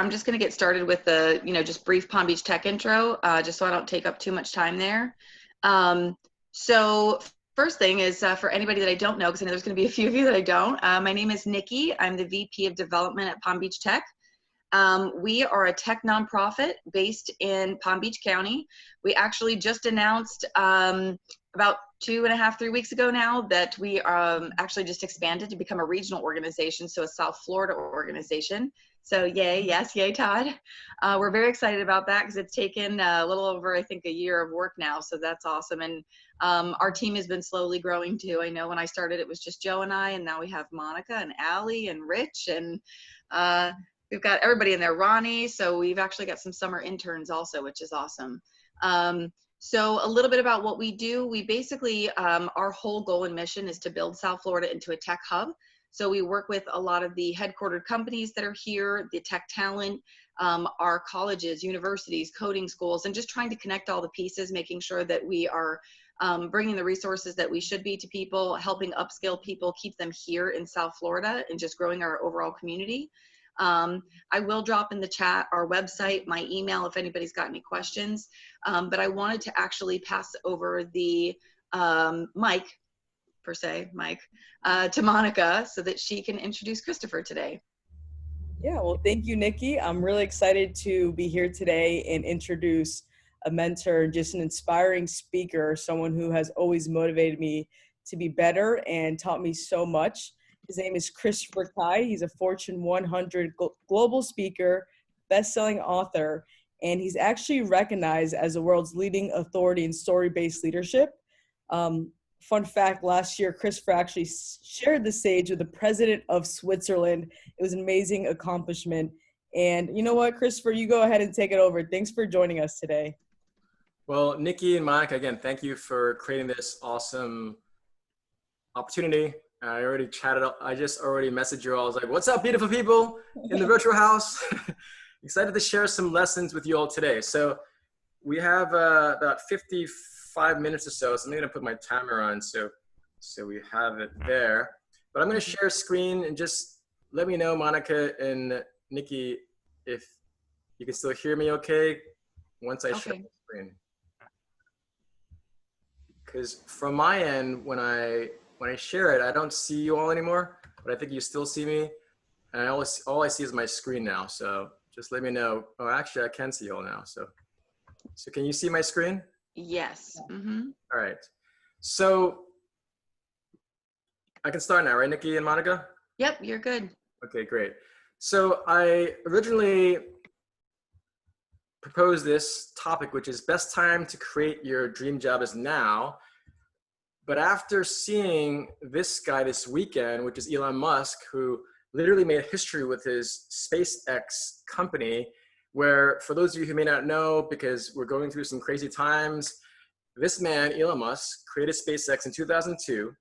I'm just going to get started with the, just brief Palm Beach Tech intro, just so I don't take up too much time there. So first thing is for anybody that I don't know, because I know there's going to be a few of you that I don't. My name is Nikki. I'm the VP of Development at Palm Beach Tech. We are a tech nonprofit based in Palm Beach County. We actually just announced about 2.5, 3 weeks ago now that we actually just expanded to become a regional organization, so a South Florida organization. So yay, yes, yay, Todd. We're very excited about that because it's taken a little over, I think, a year of work now, so that's awesome. And our team has been slowly growing too. I know when I started it was just Joe and I, and now we have Monica and Allie and Rich, and we've got everybody in there, Ronnie, so we've actually got some summer interns also, which is awesome. So a little bit about what we do. We basically, our whole goal and mission is to build South Florida into a tech hub. So we work with a lot of the headquartered companies that are here, the tech talent, our colleges, universities, coding schools, and just trying to connect all the pieces, making sure that we are bringing the resources that we should be to people, helping upskill people, keep them here in South Florida, and just growing our overall community. I will drop in the chat our website, my email, if anybody's got any questions. But I wanted to actually pass over the mic, per se, to Monica so that she can introduce Christopher today. Yeah, well, thank you, Nikki. I'm really excited to be here today and introduce a mentor, just an inspiring speaker, someone who has always motivated me to be better and taught me so much. His name is Christopher Kai. He's a Fortune 100 global speaker, best-selling author, and he's actually recognized as the world's leading authority in story-based leadership. Fun fact, last year, Christopher actually shared the stage with the president of Switzerland. It was an amazing accomplishment. And you know what, Christopher, you go ahead and take it over. Thanks for joining us today. Well, Nikki and Monica, again, thank you for creating this awesome opportunity. I already chatted, I just already messaged you all. I was like, what's up, beautiful people in the virtual house? Excited to share some lessons with you all today. So we have about 55 minutes or so. So I'm going to put my timer on so we have it there. But I'm going to share a screen and just let me know, Monica and Nikki, if you can still hear me okay once I share the screen. Because from my end, when I share it, I don't see you all anymore, but I think you still see me. And all I see is my screen now. So just let me know. Oh, actually, I can see you all now. So can you see my screen? Yes. Mm-hmm. All right. So I can start now, right, Nikki and Monica? Yep, you're good. Okay, great. So I originally proposed this topic, which is best time to create your dream job is now. But after seeing this guy this weekend, which is Elon Musk, who literally made history with his SpaceX company, where for those of you who may not know, because we're going through some crazy times, this man, Elon Musk, created SpaceX in 2002.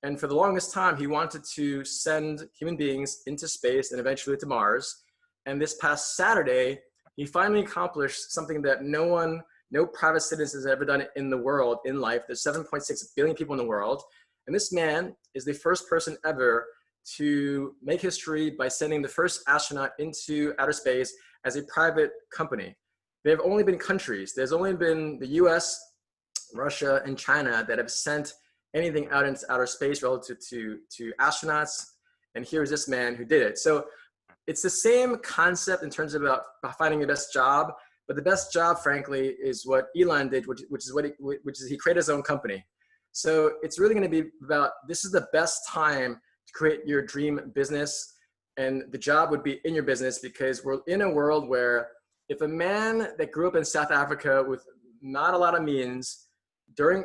And for the longest time, he wanted to send human beings into space and eventually to Mars. And this past Saturday, he finally accomplished something that no private citizen has ever done in the world, in life. There's 7.6 billion people in the world. And this man is the first person ever to make history by sending the first astronaut into outer space as a private company. There have only been countries. There's only been the US, Russia, and China that have sent anything out into outer space relative to astronauts. And here's this man who did it. So it's the same concept in terms of about finding the best job, but the best job, frankly, is what Elon did, which is he created his own company. So it's really going to be about, this is the best time to create your dream business, and the job would be in your business, because we're in a world where if a man that grew up in South Africa with not a lot of means, during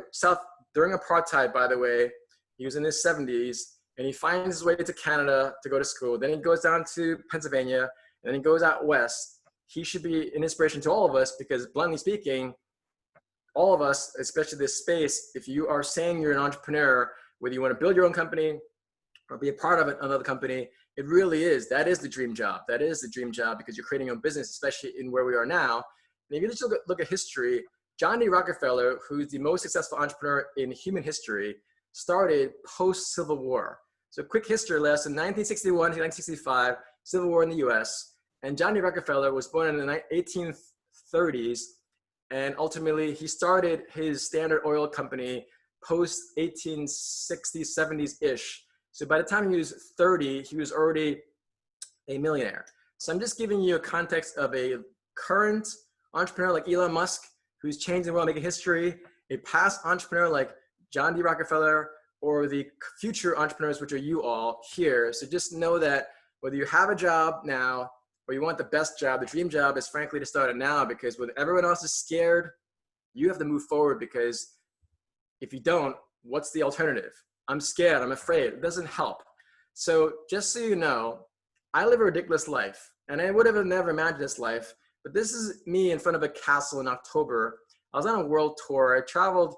apartheid, by the way, he was in his 70s, and he finds his way to Canada to go to school. Then he goes down to Pennsylvania, and then he goes out west. He should be an inspiration to all of us, because bluntly speaking, all of us, especially this space, if you are saying you're an entrepreneur, whether you want to build your own company or be a part of another company, it really is. That is the dream job. That is the dream job, because you're creating your own business, especially in where we are now. And if you just look at history, John D. Rockefeller, who's the most successful entrepreneur in human history, started post-Civil War. So quick history lesson, 1961 to 1965, Civil War in the US. And John D. Rockefeller was born in the 1830s, and ultimately he started his Standard Oil Company post 1860s, 70s-ish. So by the time he was 30, he was already a millionaire. So I'm just giving you a context of a current entrepreneur like Elon Musk, who's changing the world, making history, a past entrepreneur like John D. Rockefeller, or the future entrepreneurs, which are you all here. So just know that whether you have a job now or you want the best job, the dream job is frankly to start it now, because when everyone else is scared, you have to move forward, because if you don't, what's the alternative? I'm scared, I'm afraid. It doesn't help. So just so you know, I live a ridiculous life, and I would have never imagined this life, but this is me in front of a castle in October. I was on a world tour. I traveled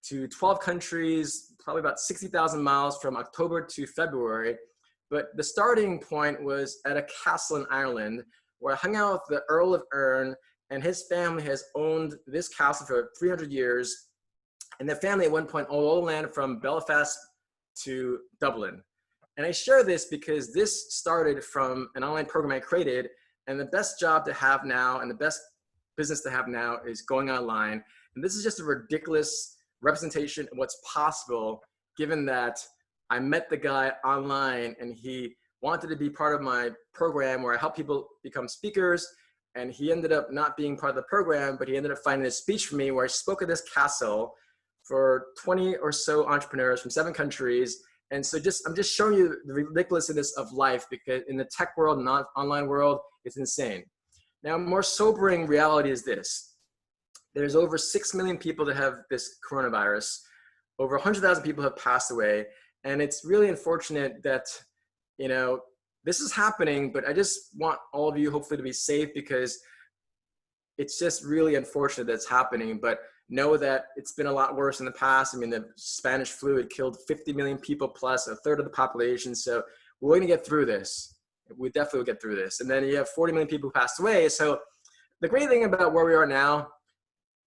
to 12 countries, probably about 60,000 miles from October to February. But the starting point was at a castle in Ireland, where I hung out with the Earl of Erne, and his family has owned this castle for 300 years. And their family at one point owned all the land from Belfast to Dublin. And I share this because this started from an online program I created, and the best job to have now and the best business to have now is going online. And this is just a ridiculous representation of what's possible, given that I met the guy online and he wanted to be part of my program where I help people become speakers. And he ended up not being part of the program, but he ended up finding a speech for me where I spoke at this castle for 20 or so entrepreneurs from 7 countries. And so I'm just showing you the ridiculousness of life, because in the tech world and online world, it's insane. Now, a more sobering reality is this. There's over 6 million people that have this coronavirus. Over 100,000 people have passed away. And it's really unfortunate that, this is happening, but I just want all of you hopefully to be safe, because it's just really unfortunate that it's happening. But know that it's been a lot worse in the past. I mean, the Spanish flu had killed 50 million people plus, a third of the population. So we're going to get through this. We definitely will get through this. And then you have 40 million people who passed away. So the great thing about where we are now,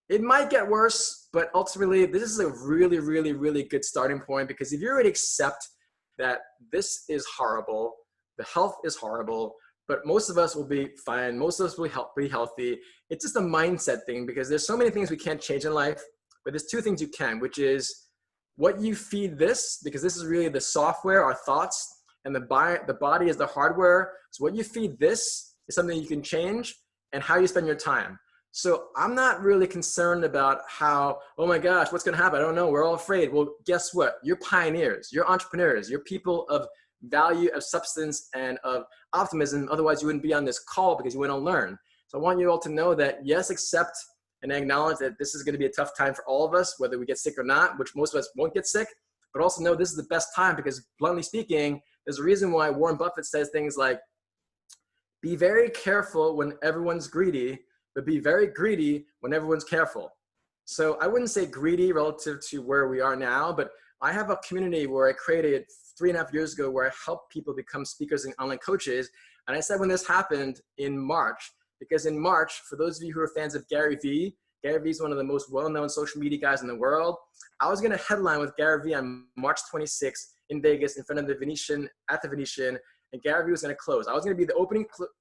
it might get worse, but ultimately this is a really, really, really good starting point, because if you already accept that this is horrible, the health is horrible, but most of us will be fine. Most of us will be healthy. It's just a mindset thing, because there's so many things we can't change in life, but there's 2 things you can, which is what you feed this, because this is really the software, our thoughts, and the body is the hardware. So what you feed this is something you can change, and how you spend your time. So I'm not really concerned about how, oh my gosh, what's going to happen? I don't know. We're all afraid. Well, guess what? You're pioneers. You're entrepreneurs. You're people of value, of substance, and of optimism. Otherwise, you wouldn't be on this call, because you wouldn't learn. So I want you all to know that, yes, accept and acknowledge that this is going to be a tough time for all of us, whether we get sick or not, which most of us won't get sick. But also know this is the best time, because bluntly speaking, there's a reason why Warren Buffett says things like, be very careful when everyone's greedy, but be very greedy when everyone's careful. So I wouldn't say greedy relative to where we are now, but I have a community where I created 3.5 years ago where I help people become speakers and online coaches. And I said when this happened in March, because in March, for those of you who are fans of Gary Vee is one of the most well-known social media guys in the world. I was going to headline with Gary Vee on March 26th in Vegas in front of the Venetian, at the Venetian, and Gary Vee was going to close. I was going to be the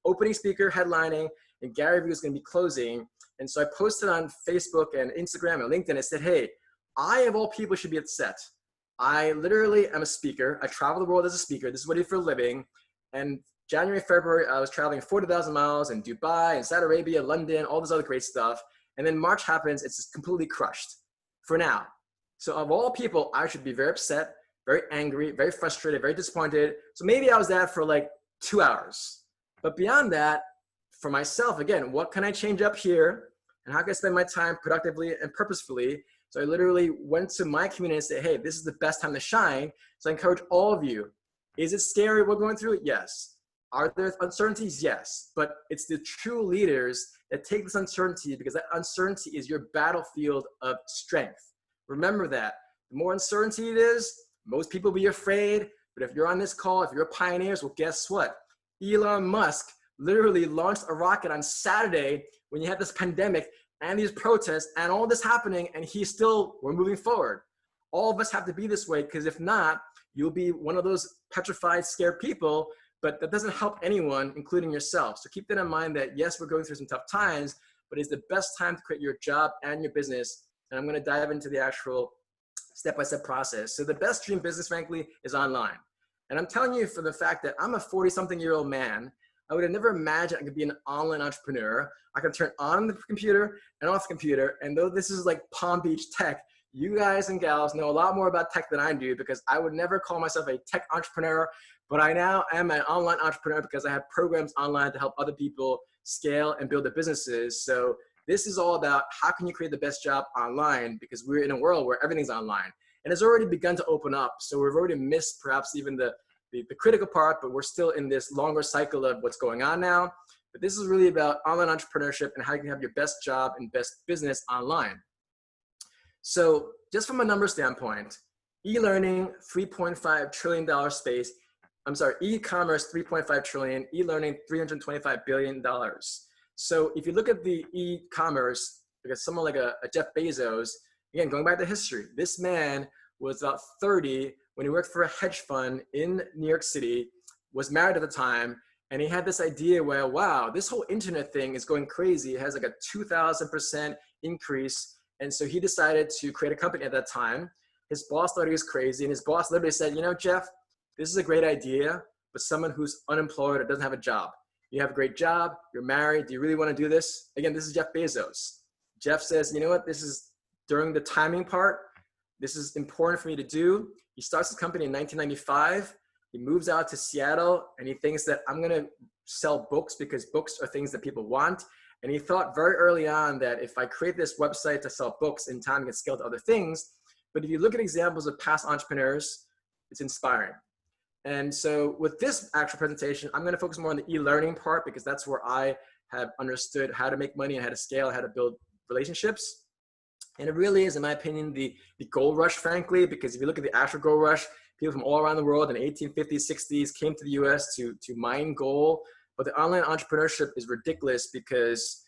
opening speaker headlining, and Gary Vee was going to be closing. And so I posted on Facebook and Instagram and LinkedIn. I said, hey, I of all people should be upset. I literally am a speaker. I travel the world as a speaker. This is what I do for a living. And January, February, I was traveling 40,000 miles in Dubai and Saudi Arabia, London, all this other great stuff. And then March happens, it's just completely crushed for now. So of all people, I should be very upset, very angry, very frustrated, very disappointed. So maybe I was that for like 2 hours. But beyond that, for myself, again, what can I change up here? And how can I spend my time productively and purposefully? So I literally went to my community and said, hey, this is the best time to shine. So I encourage all of you. Is it scary what we're going through? Yes. Are there uncertainties? Yes. But it's the true leaders that take this uncertainty, because that uncertainty is your battlefield of strength. Remember that. The more uncertainty it is, most people will be afraid. But if you're on this call, if you're pioneers, well, guess what? Elon Musk literally launched a rocket on Saturday when you had this pandemic and these protests and all this happening, and we're moving forward. All of us have to be this way, because if not, you'll be one of those petrified, scared people but that doesn't help anyone, including yourself. So keep that in mind that yes, we're going through some tough times, but it's the best time to create your job and your business. And I'm going to dive into the actual step-by-step process. So the best dream business, frankly, is online. And I'm telling you for the fact that I'm a 40-something-year-old man, I would have never imagined I could be an online entrepreneur. I can turn on the computer and off the computer. And though this is like Palm Beach tech, you guys and gals know a lot more about tech than I do, because I would never call myself a tech entrepreneur, but I now am an online entrepreneur because I have programs online to help other people scale and build their businesses. So this is all about how can you create the best job online, because we're in a world where everything's online. And it's already begun to open up. So we've already missed perhaps even the critical part, but we're still in this longer cycle of what's going on now. But this is really about online entrepreneurship and how you can have your best job and best business online. So just from a number standpoint, e-learning, $3.5 trillion space. I'm sorry, e-commerce, 3.5 trillion, e-learning, $325 billion. So if you look at the e-commerce, because someone like a Jeff Bezos, again, going back to history, this man was about 30 when he worked for a hedge fund in New York City, was married at the time, and he had this idea where, wow, this whole internet thing is going crazy. It has like a 2,000% increase. And so he decided to create a company at that time. His boss thought he was crazy, and his boss literally said, you know, Jeff, this is a great idea, but someone who's unemployed or doesn't have a job. You have a great job, you're married, do you really want to do this? Again, this is Jeff Bezos. Jeff says, you know what, this is during the timing part, this is important for me to do. He starts his company in 1995. He moves out to Seattle, and he thinks that I'm going to sell books because books are things that people want. And he thought very early on that if I create this website to sell books, in time it can scale to other things. But if you look at examples of past entrepreneurs, it's inspiring. And so with this actual presentation, I'm going to focus more on the e-learning part, because that's where I have understood how to make money and how to scale, how to build relationships. And it really is, in my opinion, the gold rush, frankly, because if you look at the actual gold rush, people from all around the world in the 1850s, 60s came to the US to mine gold. But the online entrepreneurship is ridiculous because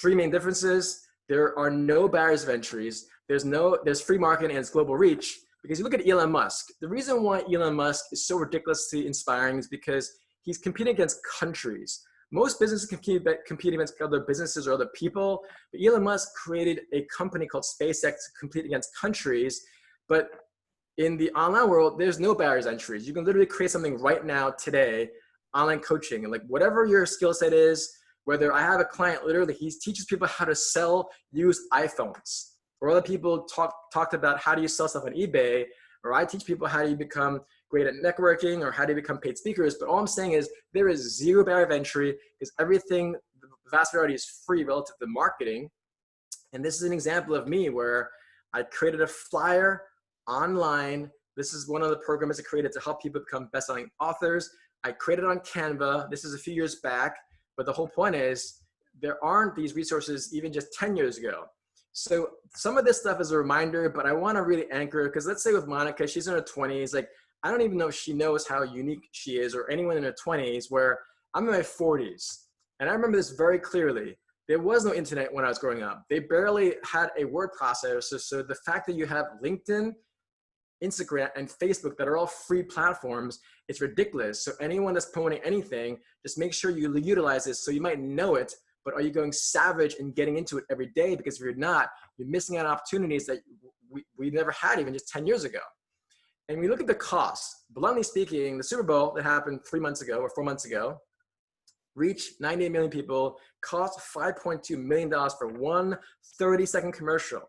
three main differences. There are no barriers of entries. There's free marketing and it's global reach. Because you look at Elon Musk, the reason why Elon Musk is so ridiculously inspiring is because he's competing against countries. Most businesses compete against other businesses or other people, but Elon Musk created a company called SpaceX to compete against countries. But in the online world, there's no barriers to entries. You can literally create something right now, today, online coaching, and like whatever your skill set is, whether I have a client, literally, he teaches people how to sell used iPhones. Or other people talked about how do you sell stuff on eBay, or I teach people how do you become great at networking, or how do you become paid speakers. But all I'm saying is there is zero barrier of entry, because everything, the vast majority is free relative to marketing. And this is an example of me where I created a flyer online. This is one of the programs I created to help people become best-selling authors. I created it on Canva. This is a few years back, but the whole point is there aren't these resources even just 10 years ago. So some of this stuff is a reminder, but I want to really anchor, because let's say with Monica, she's in her 20s. Like, I don't even know if she knows how unique she is, or anyone in her 20s, where I'm in my 40s. And I remember this very clearly. There was no internet when I was growing up. They barely had a word processor. So the fact that you have LinkedIn, Instagram, and Facebook that are all free platforms, it's ridiculous. So anyone that's promoting anything, just make sure you utilize this. So you might know it, but are you going savage and getting into it every day? Because if you're not, you're missing out on opportunities that we never had even just 10 years ago. And we look at the costs. Bluntly speaking, the Super Bowl that happened 3 months ago or 4 months ago reached 98 million people, cost $5.2 million for one 30-second commercial.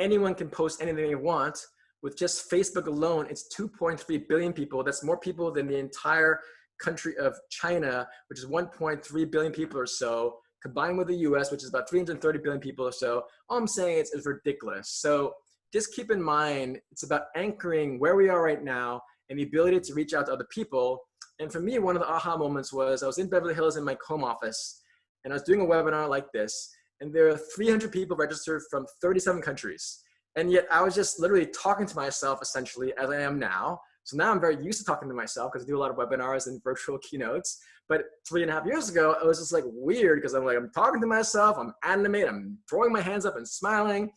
Anyone can post anything they want. With just Facebook alone, it's 2.3 billion people. That's more people than the entire country of China, which is 1.3 billion people or so, combined with the US, which is about 330 billion people or so. All I'm saying is it's ridiculous. So just keep in mind, it's about anchoring where we are right now and the ability to reach out to other people. And for me, one of the aha moments was I was in Beverly Hills in my home office, and I was doing a webinar like this, and there are 300 people registered from 37 countries. And yet I was just literally talking to myself essentially as I am now. So now I'm very used to talking to myself because I do a lot of webinars and virtual keynotes. But 3.5 years ago, it was just like weird because I'm talking to myself, I'm animated, I'm throwing my hands up and smiling.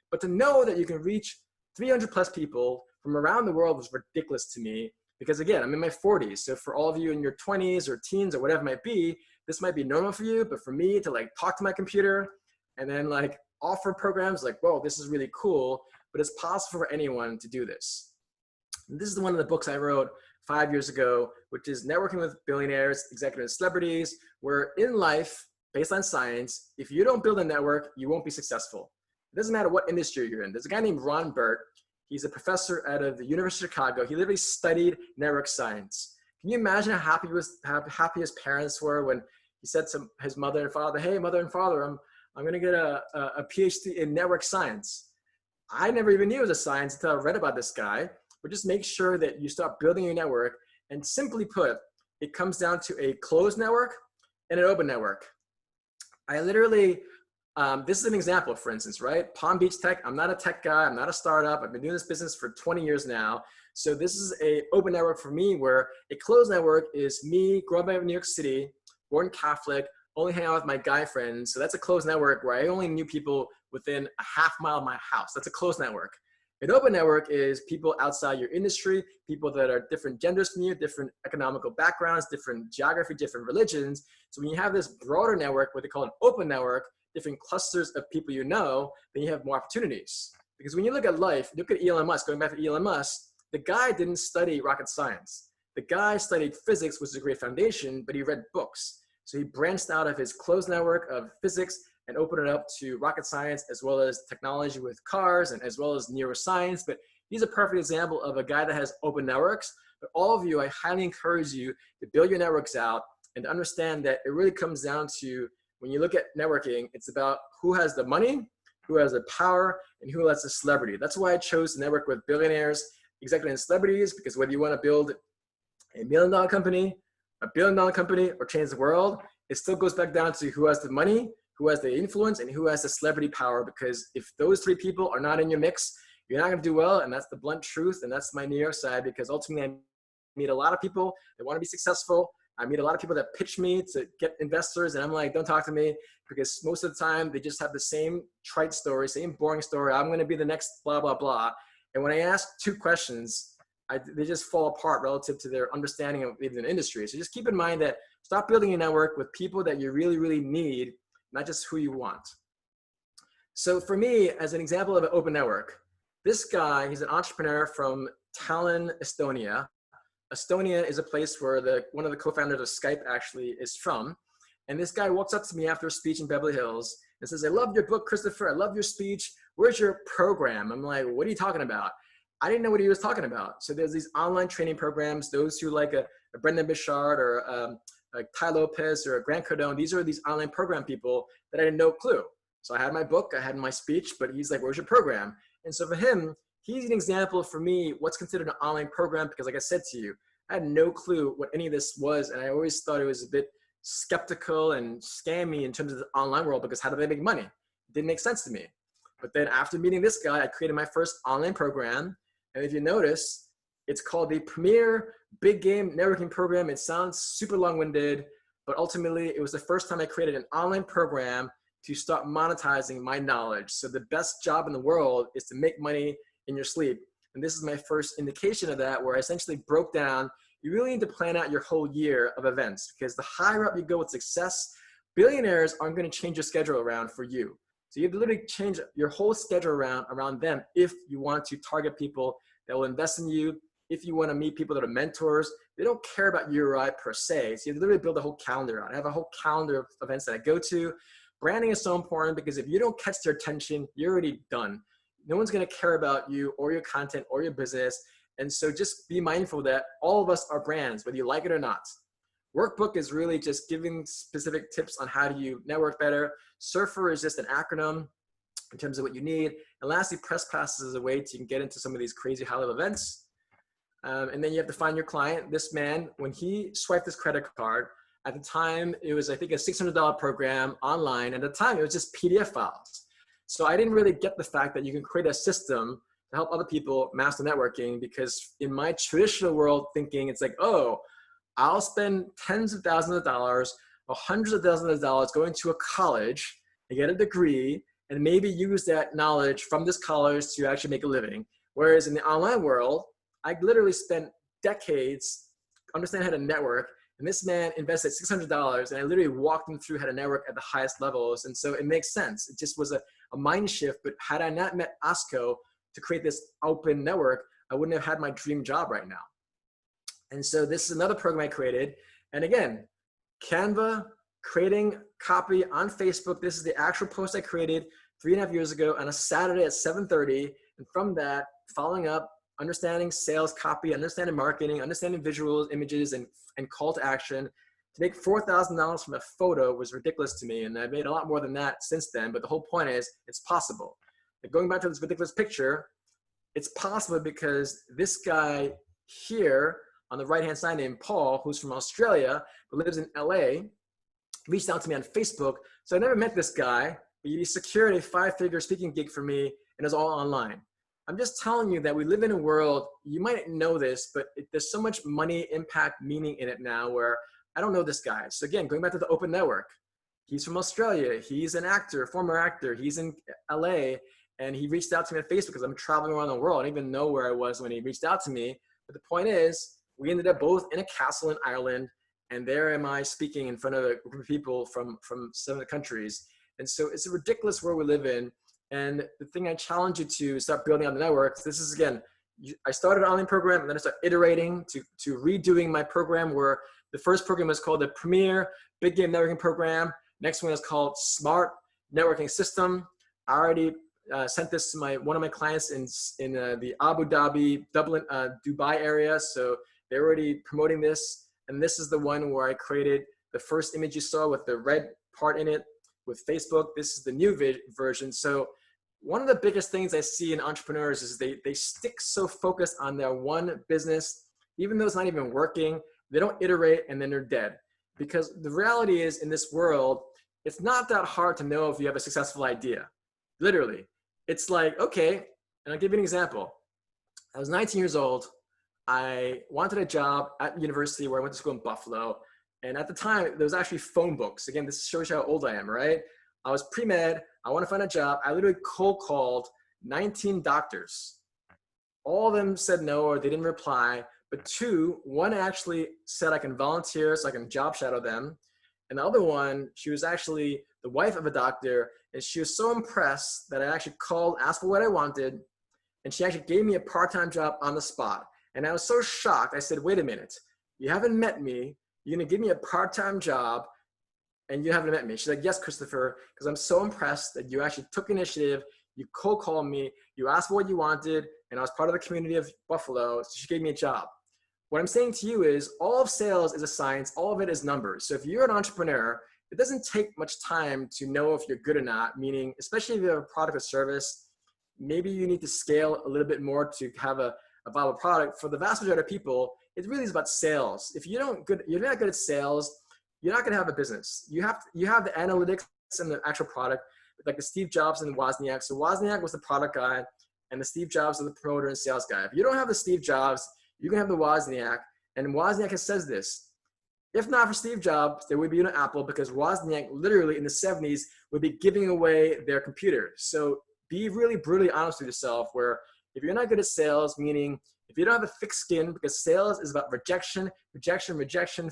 But to know that you can reach 300 plus people from around the world was ridiculous to me, Because again, I'm in my 40s. So for all of you in your 20s or teens or whatever it might be, this might be normal for you, but for me to like talk to my computer and then like offer programs like, whoa, this is really cool, but it's possible for anyone to do this. And this is one of the books I wrote 5 years ago, which is Networking with Billionaires, Executives, Celebrities, where in life, based on science, if you don't build a network, you won't be successful. It doesn't matter what industry you're in. There's a guy named Ron Burt. He's a professor out of the University of Chicago. He literally studied network science. Can you imagine how happy his parents were when he said to his mother and father, hey, mother and father, I'm going to get a PhD in network science. I never even knew it was a science until I read about this guy. But just make sure that you start building your network. And simply put, it comes down to a closed network and an open network. I literally, this is an example, for instance, right? Palm Beach Tech, I'm not a tech guy, I'm not a startup. I've been doing this business for 20 years now. So this is an open network for me, where a closed network is me growing up in New York City, born Catholic, only hang out with my guy friends. So that's a closed network where I only knew people within a half mile of my house. That's a closed network. An open network is people outside your industry, people that are different genders from you, different economical backgrounds, different geography, different religions. So when you have this broader network, what they call an open network, different clusters of people you know, then you have more opportunities. Because when you look at life, look at Elon Musk, going back to Elon Musk, the guy didn't study rocket science. The guy studied physics, which is a great foundation, but he read books. So he branched out of his closed network of physics and open it up to rocket science, as well as technology with cars, and as well as neuroscience. But he's a perfect example of a guy that has open networks. But all of you, I highly encourage you to build your networks out and to understand that it really comes down to, when you look at networking, it's about who has the money, who has the power, and who has the celebrity. That's why I chose to network with billionaires, executives, and celebrities, because whether you want to build a $1 million company, a $1 billion company, or change the world, it still goes back down to who has the money, who has the influence, and who has the celebrity power. Because if those three people are not in your mix, you're not going to do well. And that's the blunt truth. And that's my New York side, because ultimately I meet a lot of people that want to be successful. I meet a lot of people that pitch me to get investors, and I'm like, don't talk to me, because most of the time they just have the same trite story, same boring story. I'm going to be the next blah, blah, blah. And when I ask two questions, they just fall apart relative to their understanding of even an industry. So just keep in mind that start building a network with people that you really, really need, not just who you want. So for me, as an example of an open network, this guy, he's an entrepreneur from Tallinn, Estonia. Estonia is a place where one of the co-founders of Skype actually is from. And this guy walks up to me after a speech in Beverly Hills and says, I love your book, Christopher. I love your speech. Where's your program? I'm like, what are you talking about? I didn't know what he was talking about. So there's these online training programs, those who like a Brendan Bouchard or like Ty Lopez or Grant Cardone, these are these online program people that I had no clue. So I had my book, I had my speech, but he's like, where's your program? And so for him, he's an example for me, what's considered an online program, because like I said to you, I had no clue what any of this was. And I always thought it was a bit skeptical and scammy in terms of the online world, because how do they make money? It didn't make sense to me. But then after meeting this guy, I created my first online program. And if you notice, it's called the Premier Big Game Networking Program. It sounds super long-winded, but ultimately it was the first time I created an online program to start monetizing my knowledge. So the best job in the world is to make money in your sleep. And this is my first indication of that, where I essentially broke down, you really need to plan out your whole year of events, because the higher up you go with success, billionaires aren't going to change your schedule around for you. So you have to literally change your whole schedule around them if you want to target people that will invest in you, if you want to meet people that are mentors. They don't care about you or I per se. So you literally build a whole calendar out. I have a whole calendar of events that I go to. Branding is so important, because if you don't catch their attention, you're already done. No one's going to care about you or your content or your business. And so just be mindful that all of us are brands, whether you like it or not. Workbook is really just giving specific tips on how do you network better. Surfer is just an acronym in terms of what you need. And lastly, Press Passes is a way to get into some of these crazy high-level events. And then you have to find your client. This man, when he swiped his credit card, at the time, it was, I think, a $600 program online. At the time, it was just PDF files. So I didn't really get the fact that you can create a system to help other people master networking, because in my traditional world thinking, it's like, oh, I'll spend tens of thousands of dollars or hundreds of thousands of dollars going to a college to get a degree and maybe use that knowledge from this college to actually make a living. Whereas in the online world, I literally spent decades understanding how to network. And this man invested $600, and I literally walked him through how to network at the highest levels. And so it makes sense. It just was a mind shift. But had I not met Asko to create this open network, I wouldn't have had my dream job right now. And so this is another program I created. And again, Canva, creating copy on Facebook. This is the actual post I created 3.5 years ago on a Saturday at 7:30. And from that, following up, understanding sales copy, understanding marketing, understanding visuals, images, and call to action. To make $4,000 from a photo was ridiculous to me. And I've made a lot more than that since then. But the whole point is it's possible. But going back to this ridiculous picture, it's possible because this guy here on the right-hand side named Paul, who's from Australia, but lives in LA, reached out to me on Facebook. So I never met this guy, but he secured a 5-figure speaking gig for me, and it was all online. I'm just telling you that we live in a world, you might know this, but there's so much money, impact, meaning in it now where I don't know this guy. So again, going back to the open network, he's from Australia. He's an actor, former actor. He's in LA, and he reached out to me on Facebook because I'm traveling around the world. I didn't even know where I was when he reached out to me. But the point is, we ended up both in a castle in Ireland, and there am I speaking in front of a group of people from 7 countries. And so it's a ridiculous world we live in. And the thing I challenge you to start building on the networks, this is again, I started an online program and then I started iterating to redoing my program where the first program was called the Premier Big Game Networking Program. Next one is called Smart Networking System. I already sent this to one of my clients in the Abu Dhabi, Dublin, Dubai area. So they're already promoting this. And this is the one where I created the first image you saw with the red part in it with Facebook. This is the new version. So one of the biggest things I see in entrepreneurs is they stick so focused on their one business, even though it's not even working, they don't iterate and then they're dead. Because the reality is in this world, it's not that hard to know if you have a successful idea. Literally. It's like, okay, and I'll give you an example. I was 19 years old. I wanted a job at university where I went to school in Buffalo. And at the time, there was actually phone books. Again, this shows you how old I am, right? I was pre-med. I want to find a job. I literally cold called 19 doctors. All of them said no or they didn't reply. But one actually said I can volunteer so I can job shadow them. And the other one, she was actually the wife of a doctor. And she was so impressed that I actually called, asked for what I wanted. And she actually gave me a part-time job on the spot. And I was so shocked. I said, wait a minute. You haven't met me. You're going to give me a part-time job and you haven't met me. She's like, yes, Christopher, because I'm so impressed that you actually took initiative. You cold called me. You asked for what you wanted. And I was part of the community of Buffalo. So she gave me a job. What I'm saying to you is all of sales is a science. All of it is numbers. So if you're an entrepreneur, it doesn't take much time to know if you're good or not, meaning especially if you have a product or service, maybe you need to scale a little bit more to have a viable product. For the vast majority of people, it really is about sales. If you're not good at sales, you're not going to have a business. You have the analytics and the actual product, like the Steve Jobs and Wozniak. So Wozniak was the product guy, and the Steve Jobs was the promoter and sales guy. If you don't have the Steve Jobs, you can have the Wozniak. And Wozniak says this: if not for Steve Jobs, there would be no Apple, because Wozniak literally in the 70s would be giving away their computers. So be really brutally honest with yourself, where if you're not good at sales, meaning if you don't have a thick skin, because sales is about rejection,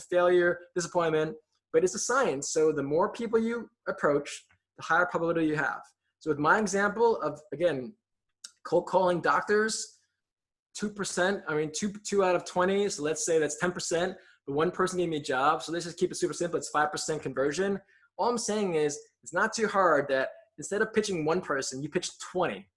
failure, disappointment, but it's a science. So the more people you approach, the higher probability you have. So with my example of, again, cold calling doctors, 2%, I mean, two out of 20. So let's say that's 10, but one person gave me a job. So let's just keep it super simple. It's 5% conversion. All I'm saying is it's not too hard that instead of pitching one person, you pitch 20.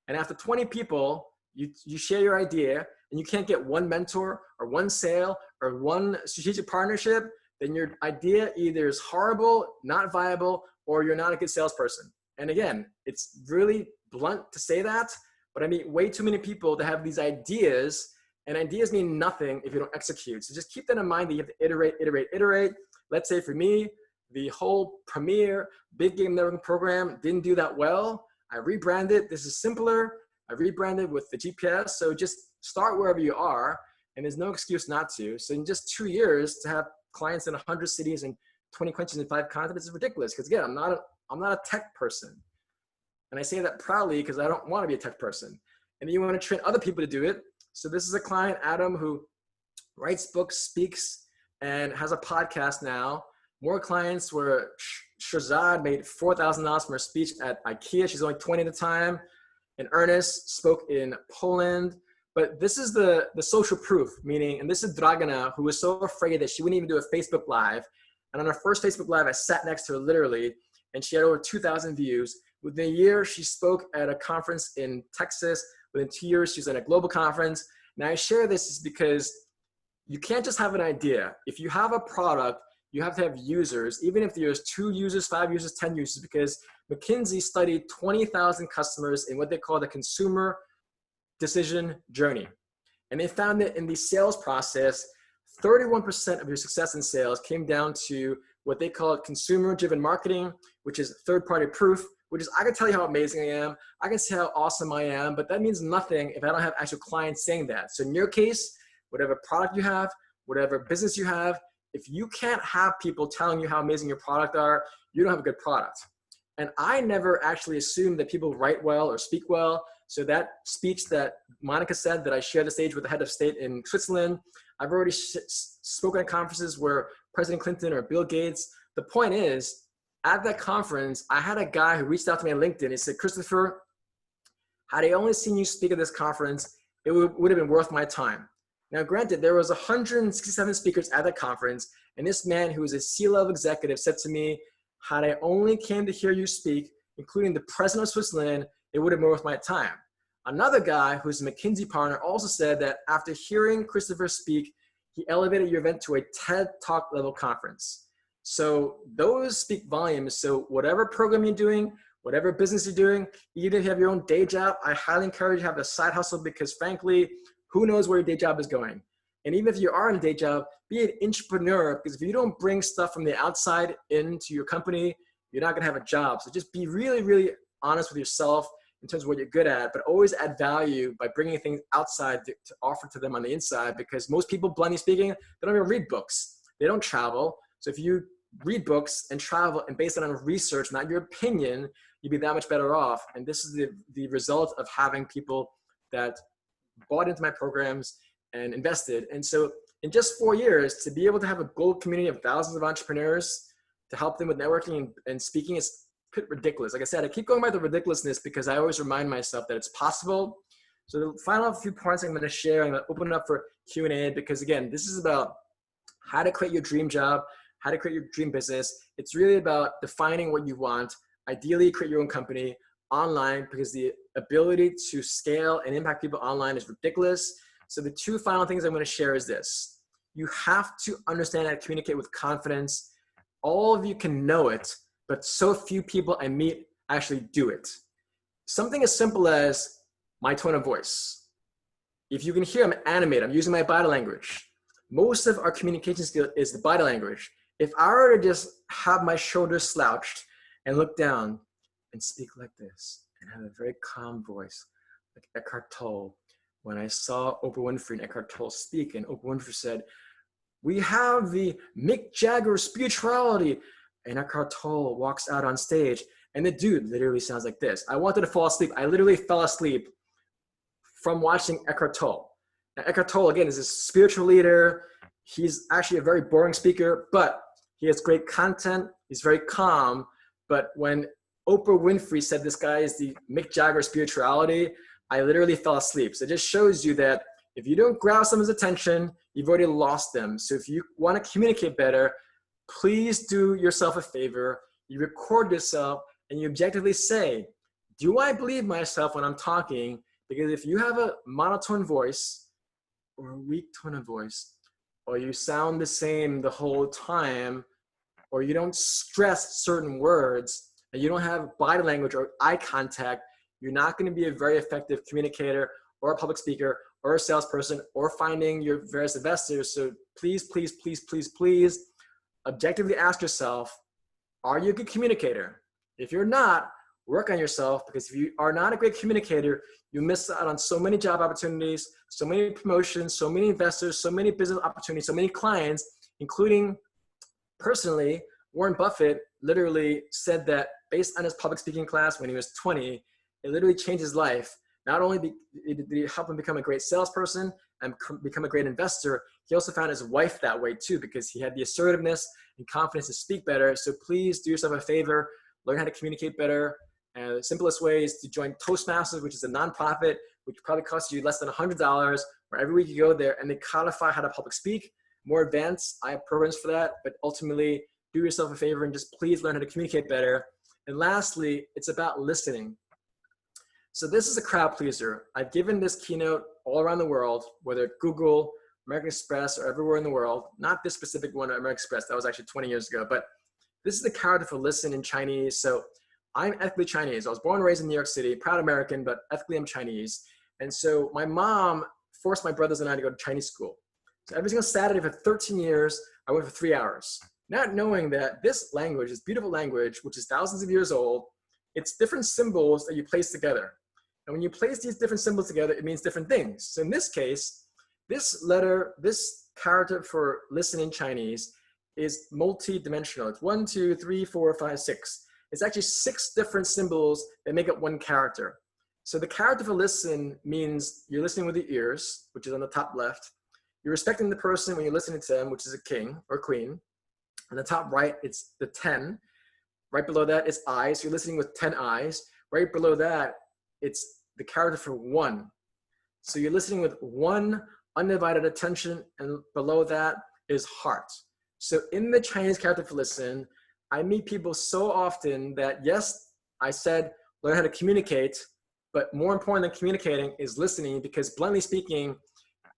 And after 20 people, you share your idea, and you can't get one mentor or one sale or one strategic partnership, then your idea either is horrible, not viable, or you're not a good salesperson. And again, it's really blunt to say that, but I meet way too many people that have these ideas, and ideas mean nothing if you don't execute. So just keep that in mind, that you have to iterate. Let's say for me, the whole Premier Big Game Networking Program didn't do that well. I rebranded. This is simpler. I rebranded with the GPS. So just start wherever you are, and there's no excuse not to. So in just 2 years to have clients in 100 cities and 20 countries and 5 continents is ridiculous. Because again, I'm not a tech person, and I say that proudly because I don't want to be a tech person. And then you want to train other people to do it. So this is a client, Adam, who writes books, speaks, and has a podcast now. More clients where Shazad made $4,000 from her speech at IKEA. She's only 20 at the time. And Ernest spoke in Poland. But this is the social proof, meaning, and this is Dragana, who was so afraid that she wouldn't even do a Facebook Live. And on her first Facebook Live, I sat next to her literally, and she had over 2,000 views. Within a year, she spoke at a conference in Texas. Within 2 years, she was at a global conference. Now I share this is because you can't just have an idea. If you have a product, you have to have users, even if there's 2 users, 5 users, 10 users, because McKinsey studied 20,000 customers in what they call the consumer decision journey. And they found that in the sales process, 31% of your success in sales came down to what they call consumer-driven marketing, which is third-party proof, which is I can tell you how amazing I am, I can say how awesome I am, but that means nothing if I don't have actual clients saying that. So in your case, whatever product you have, whatever business you have, if you can't have people telling you how amazing your product are, you don't have a good product. And I never actually assumed that people write well or speak well. So that speech that Monica said that I shared the stage with the head of state in Switzerland, I've already spoken at conferences where President Clinton or Bill Gates. The point is, at that conference, I had a guy who reached out to me on LinkedIn. He said, Christopher, had I only seen you speak at this conference, it would have been worth my time. Now, granted, there was 167 speakers at that conference, and this man who was a C-level executive said to me, had I only came to hear you speak, including the president of Switzerland, it would have been worth my time. Another guy who's a McKinsey partner also said that after hearing Christopher speak, he elevated your event to a TED Talk level conference. So those speak volumes. So whatever program you're doing, whatever business you're doing, even if you have your own day job, I highly encourage you to have a side hustle because frankly, who knows where your day job is going? And even if you are in a day job, be an entrepreneur because if you don't bring stuff from the outside into your company, you're not gonna have a job. So just be really, really honest with yourself in terms of what you're good at, but always add value by bringing things outside to offer to them on the inside because most people, bluntly speaking, they don't even read books. They don't travel. So if you read books and travel and base it on research, not your opinion, you'd be that much better off. And this is the result of having people that bought into my programs and invested. And so in just 4 years, to be able to have a global community of thousands of entrepreneurs to help them with networking and speaking is ridiculous. Like I said, I keep going by the ridiculousness because I always remind myself that it's possible. So the final few points I'm going to share, I'm going to open it up for Q&A because again, this is about how to create your dream job, how to create your dream business. It's really about defining what you want. Ideally, create your own company online because the ability to scale and impact people online is ridiculous. So the 2 final things I'm going to share is this. You have to understand how to communicate with confidence. All of you can know it, but so few people I meet actually do it. Something as simple as my tone of voice. If you can hear, I'm animated. I'm using my body language. Most of our communication skill is the body language. If I were to just have my shoulders slouched and look down and speak like this and have a very calm voice, like Eckhart Tolle, when I saw Oprah Winfrey and Eckhart Tolle speak, and Oprah Winfrey said, we have the Mick Jagger spirituality, and Eckhart Tolle walks out on stage, and the dude literally sounds like this. I wanted to fall asleep. I literally fell asleep from watching Eckhart Tolle. Now, Eckhart Tolle, again, is a spiritual leader. He's actually a very boring speaker, but he has great content. He's very calm. But when Oprah Winfrey said this guy is the Mick Jagger spirituality, I literally fell asleep. So it just shows you that if you don't grab someone's attention, you've already lost them. So if you want to communicate better, please do yourself a favor. You record yourself and you objectively say, do I believe myself when I'm talking? Because if you have a monotone voice or a weak tone of voice, or you sound the same the whole time, or you don't stress certain words, and you don't have body language or eye contact, you're not going to be a very effective communicator or a public speaker or a salesperson or finding your various investors. So please, please, please, please, please objectively ask yourself, are you a good communicator? If you're not, work on yourself because if you are not a great communicator, you miss out on so many job opportunities, so many promotions, so many investors, so many business opportunities, so many clients, including personally, Warren Buffett literally said that based on his public speaking class when he was 20, it literally changed his life. Not only did he help him become a great salesperson and become a great investor, he also found his wife that way too, because he had the assertiveness and confidence to speak better. So please do yourself a favor, learn how to communicate better. And the simplest way is to join Toastmasters, which is a nonprofit, which probably costs you less than $100, where every week you go there and they codify how to public speak. More advanced, I have programs for that, but ultimately do yourself a favor and just please learn how to communicate better. And lastly, it's about listening. So this is a crowd pleaser. I've given this keynote all around the world, whether at Google, American Express, or everywhere in the world. Not this specific one at American Express, that was actually 20 years ago, but this is the character for listen in Chinese. So I'm ethically Chinese. I was born and raised in New York City, proud American, but ethically I'm Chinese. And so my mom forced my brothers and I to go to Chinese school. So every single Saturday for 13 years, I went for 3 hours, not knowing that this language, this beautiful language, which is thousands of years old, it's different symbols that you place together. And when you place these different symbols together, it means different things. So in this case, this letter, this character for listen in Chinese is multi-dimensional. It's 1, 2, 3, 4, 5, 6. It's actually 6 different symbols that make up one character. So the character for listen means you're listening with your ears, which is on the top left. You're respecting the person when you're listening to them, which is a king or queen. On the top right, it's the 10. Right below that is eyes. You're listening with 10 eyes. Right below that, it's the character for 1. So you're listening with 1 undivided attention, and below that is heart. So in the Chinese character for listen, I meet people so often that, yes, I said learn how to communicate, but more important than communicating is listening, because bluntly speaking,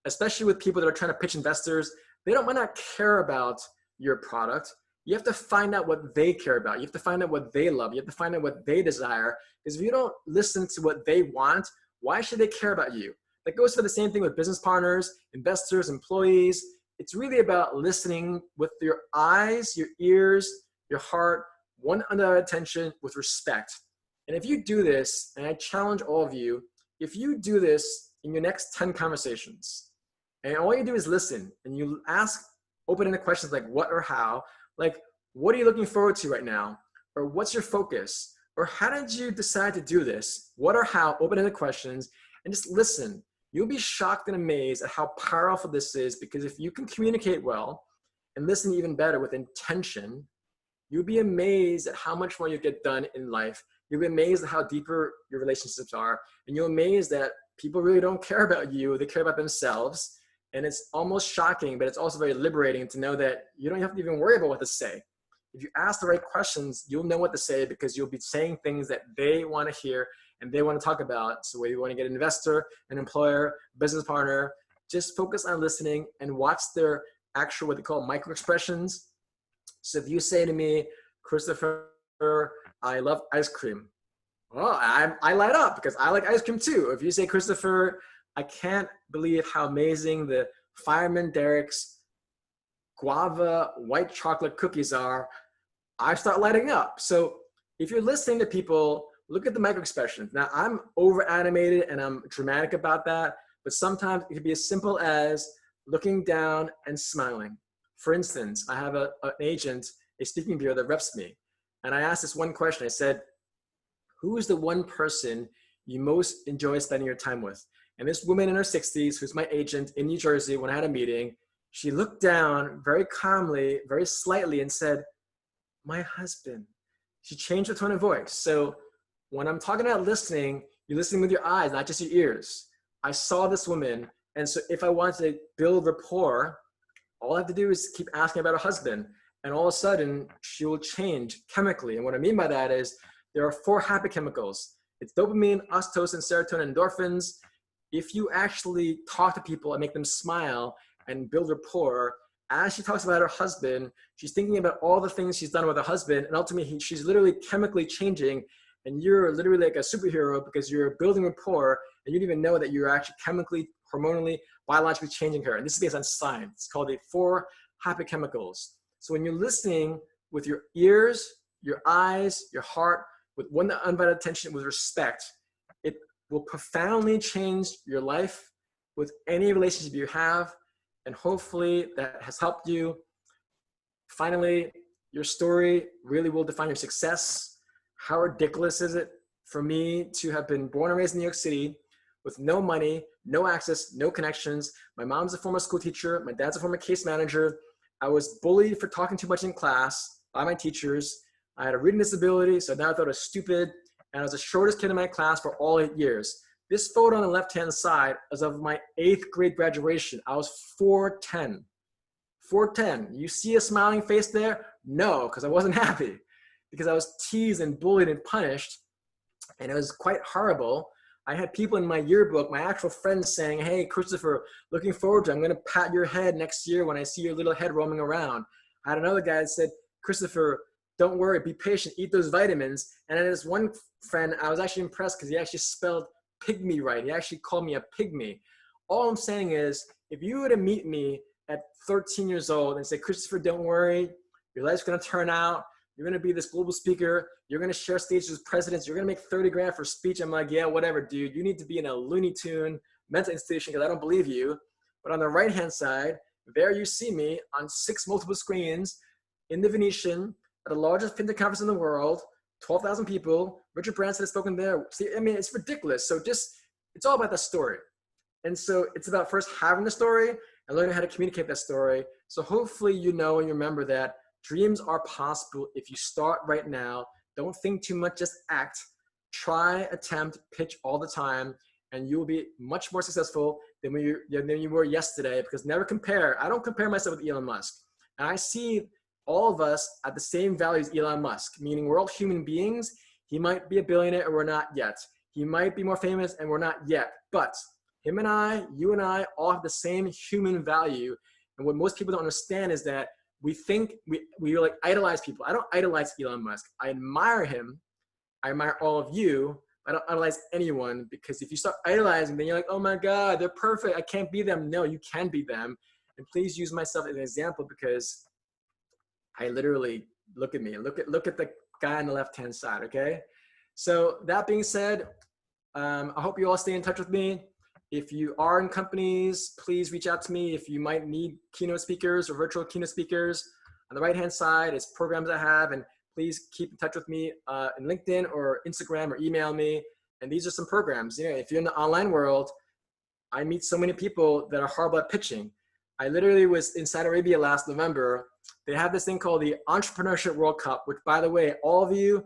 especially with people that are trying to pitch investors, they might not care about your product. You have to find out what they care about. You have to find out what they love. You have to find out what they desire. Because if you don't listen to what they want, why should they care about you? That goes for the same thing with business partners, investors, employees. It's really about listening with your eyes, your ears, your heart, one undivided attention with respect. And if you do this, and I challenge all of you, if you do this in your next 10 conversations, and all you do is listen, and you ask open-ended questions like what or how, like what are you looking forward to right now? Or what's your focus? Or how did you decide to do this? What or how, open-ended questions, and just listen. You'll be shocked and amazed at how powerful this is, because if you can communicate well and listen even better with intention, you'll be amazed at how much more you get done in life. You'll be amazed at how deeper your relationships are. And you'll be amazed that people really don't care about you. They care about themselves. And it's almost shocking, but it's also very liberating to know that you don't have to even worry about what to say. If you ask the right questions, you'll know what to say, because you'll be saying things that they want to hear and they want to talk about. So whether you want to get an investor, an employer, business partner, just focus on listening and watch their actual, what they call micro expressions. So if you say to me, Christopher, I love ice cream. Well, I light up because I like ice cream too. If you say, Christopher, I can't believe how amazing the Fireman Derek's guava white chocolate cookies are, I start lighting up. So if you're listening to people, look at the micro expressions. Now I'm over animated and I'm dramatic about that, but sometimes it can be as simple as looking down and smiling. For instance, I have an agent, a speaking bureau that reps me. And I asked this one question. I said, who is the one person you most enjoy spending your time with? And this woman in her 60s, who's my agent in New Jersey, when I had a meeting, she looked down very calmly, very slightly, and said, my husband. She changed her tone of voice. So when I'm talking about listening, you're listening with your eyes, not just your ears. I saw this woman. And so if I want to build rapport, all I have to do is keep asking about her husband. And all of a sudden, she will change chemically. And what I mean by that is there are 4 happy chemicals. It's dopamine, oxytocin, serotonin, endorphins. If you actually talk to people and make them smile and build rapport, as she talks about her husband, she's thinking about all the things she's done with her husband. And ultimately, she's literally chemically changing. And you're literally like a superhero because you're building rapport and you don't even know that you're actually chemically, hormonally, biologically changing her. And this is based on science. It's called the 4 happy chemicals. So when you're listening with your ears, your eyes, your heart, with one undivided attention, with respect, it will profoundly change your life with any relationship you have. And hopefully that has helped you. Finally, your story really will define your success. How ridiculous is it for me to have been born and raised in New York City, with no money, no access, no connections. My mom's a former school teacher. My dad's a former case manager. I was bullied for talking too much in class by my teachers. I had a reading disability, so now I thought I was stupid. And I was the shortest kid in my class for all 8 years. This photo on the left-hand side is of my 8th grade graduation. I was 4'10". 4'10". You see a smiling face there? No, because I wasn't happy. Because I was teased and bullied and punished. And it was quite horrible. I had people in my yearbook, my actual friends saying, hey, Christopher, looking forward to it. I'm going to pat your head next year when I see your little head roaming around. I had another guy that said, Christopher, don't worry, be patient, eat those vitamins. And then this one friend, I was actually impressed because he actually spelled pygmy right. He actually called me a pygmy. All I'm saying is, if you were to meet me at 13 years old and say, Christopher, don't worry, your life's going to turn out. You're going to be this global speaker. You're going to share stages with presidents. You're going to make 30 grand for a speech. I'm like, yeah, whatever, dude. You need to be in a Looney Tune mental institution because I don't believe you. But on the right-hand side, there you see me on 6 multiple screens in the Venetian at the largest fintech conference in the world, 12,000 people. Richard Branson has spoken there. See, I mean, it's ridiculous. So it's all about the story. And so it's about first having the story and learning how to communicate that story. So hopefully you know and you remember that dreams are possible if you start right now. Don't think too much, just act. Try, attempt, pitch all the time, and you will be much more successful than you were yesterday, because never compare. I don't compare myself with Elon Musk. And I see all of us at the same value as Elon Musk, meaning we're all human beings. He might be a billionaire and we're not yet. He might be more famous and we're not yet. But him and I, you and I, all have the same human value. And what most people don't understand is that we think we like idolize people. I don't idolize Elon Musk. I admire him. I admire all of you. I don't idolize anyone, because if you start idolizing, then you're like, oh my God, they're perfect. I can't be them. No, you can be them. And please use myself as an example, because I literally, look at me. Look at the guy on the left-hand side, okay? So that being said, I hope you all stay in touch with me. If you are in companies, please reach out to me if you might need keynote speakers or virtual keynote speakers. On the right-hand side is programs I have, and please keep in touch with me in LinkedIn or Instagram, or email me. And these are some programs. You know, if you're in the online world, I meet so many people that are horrible at pitching. I literally was in Saudi Arabia last November. They have this thing called the Entrepreneurship World Cup, which, by the way, all of you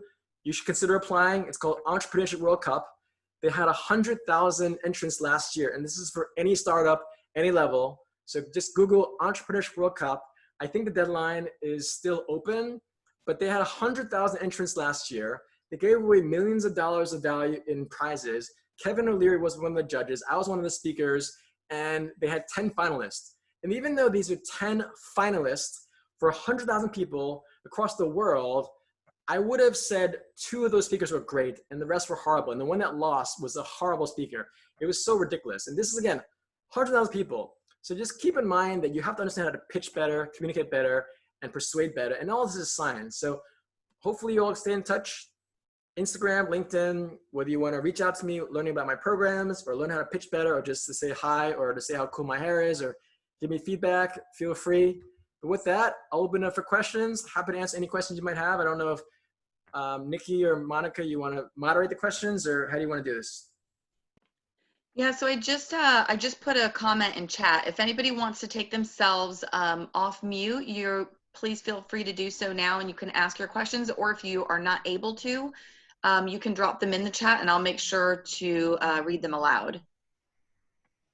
should consider applying. It's called Entrepreneurship World Cup. They had 100,000 entrants last year, and this is for any startup, any level. So just Google Entrepreneurship World Cup. I think the deadline is still open, but they had 100,000 entrants last year. They gave away millions of dollars of value in prizes. Kevin O'Leary was one of the judges. I was one of the speakers, and they had 10 finalists. And even though these are 10 finalists for 100,000 people across the world, I would have said 2 of those speakers were great and the rest were horrible. And the one that lost was a horrible speaker. It was so ridiculous. And this is, again, 100,000 people. So just keep in mind that you have to understand how to pitch better, communicate better, and persuade better. And all this is science. So hopefully you all stay in touch. Instagram, LinkedIn, whether you want to reach out to me, learning about my programs, or learn how to pitch better, or just to say hi, or to say how cool my hair is, or give me feedback, feel free. But with that, I'll open it up for questions. Happy to answer any questions you might have. I don't know if Nikki or Monica, you want to moderate the questions, or how do you want to do this? Yeah, so I just put a comment in chat. If anybody wants to take themselves off mute, please feel free to do so now, and you can ask your questions. Or if you are not able to, you can drop them in the chat, and I'll make sure to read them aloud.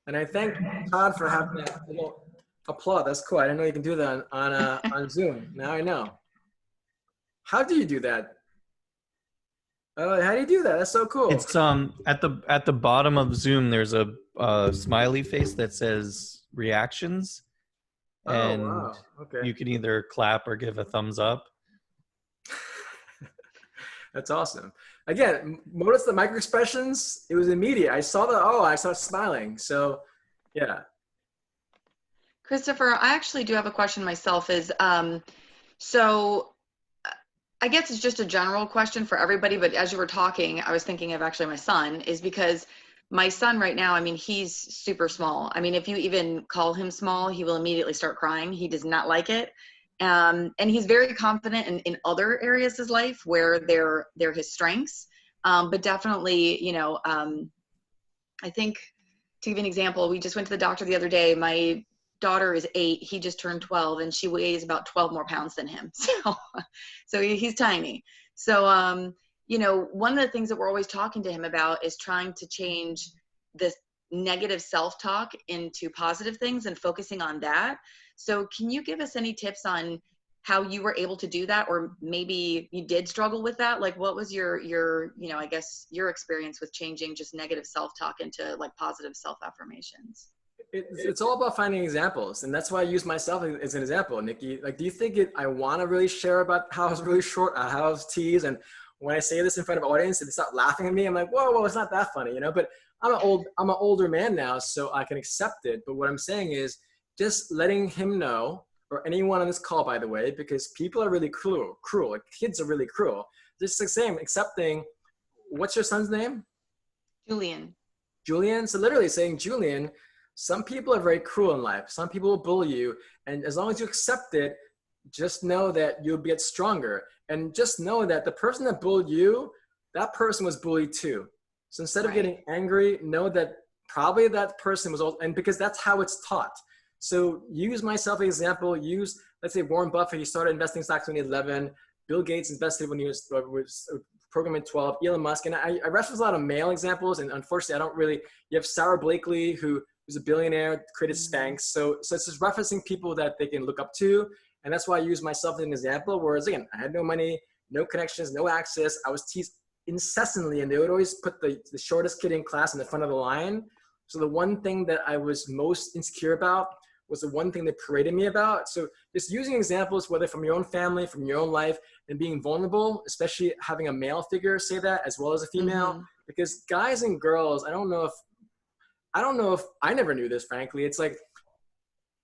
And I thank Todd for having that little applaud. That's cool. I didn't know you can do that on Zoom. Now I know. How do you do that? How do you do that? That's so cool. It's at the bottom of Zoom. There's a smiley face that says reactions, and wow. Okay. You can either clap or give a thumbs up. That's awesome. Again, notice the micro expressions. It was immediate. I saw that. Oh, I started smiling. So, yeah. Christopher, I actually do have a question myself. So I guess it's just a general question for everybody, but as you were talking, I was thinking of actually my son, is because my son right now, I mean, he's super small. I mean, if you even call him small, he will immediately start crying. He does not like it. And he's very confident in other areas of his life where they're his strengths. But definitely, you know, I think, to give you an example, we just went to the doctor the other day. My daughter is 8, he just turned 12, and she weighs about 12 more pounds than him. So he's tiny. So, you know, one of the things that we're always talking to him about is trying to change this negative self-talk into positive things and focusing on that. So can you give us any tips on how you were able to do that, or maybe you did struggle with that? Like, what was your, you know, I guess your experience with changing just negative self-talk into like positive self-affirmations? It's all about finding examples, and that's why I use myself as an example. Nikki, like, do you think I want to really share about how I was really short, how I was teased, and when I say this in front of an audience, and they start laughing at me, I'm like, whoa, it's not that funny, you know? But I'm an older man now, so I can accept it. But what I'm saying is just letting him know, or anyone on this call, by the way, because people are really cruel. Like, kids are really cruel. Just the same, accepting. What's your son's name? Julian. So literally saying, Julian, some people are very cruel in life. Some people will bully you. And as long as you accept it, just know that you'll get stronger. And just know that the person that bullied you, that person was bullied too. So instead of getting angry, know that probably that person was old, and because that's how it's taught. So use myself as an example. Use, let's say, Warren Buffett. He started investing stocks when he was 11. Bill Gates invested when he was programming at 12. Elon Musk. And I reference a lot of male examples. And unfortunately, I don't really, you have Sarah Blakely, who's a billionaire, created Spanx. So it's just referencing people that they can look up to. And that's why I use myself as an example. Whereas again, I had no money, no connections, no access. I was teased incessantly, and they would always put the shortest kid in class in the front of the line. So the one thing that I was most insecure about was the one thing they paraded me about. So just using examples, whether from your own family, from your own life, and being vulnerable, especially having a male figure say that as well as a female, because guys and girls, I don't know if I never knew this, frankly. It's like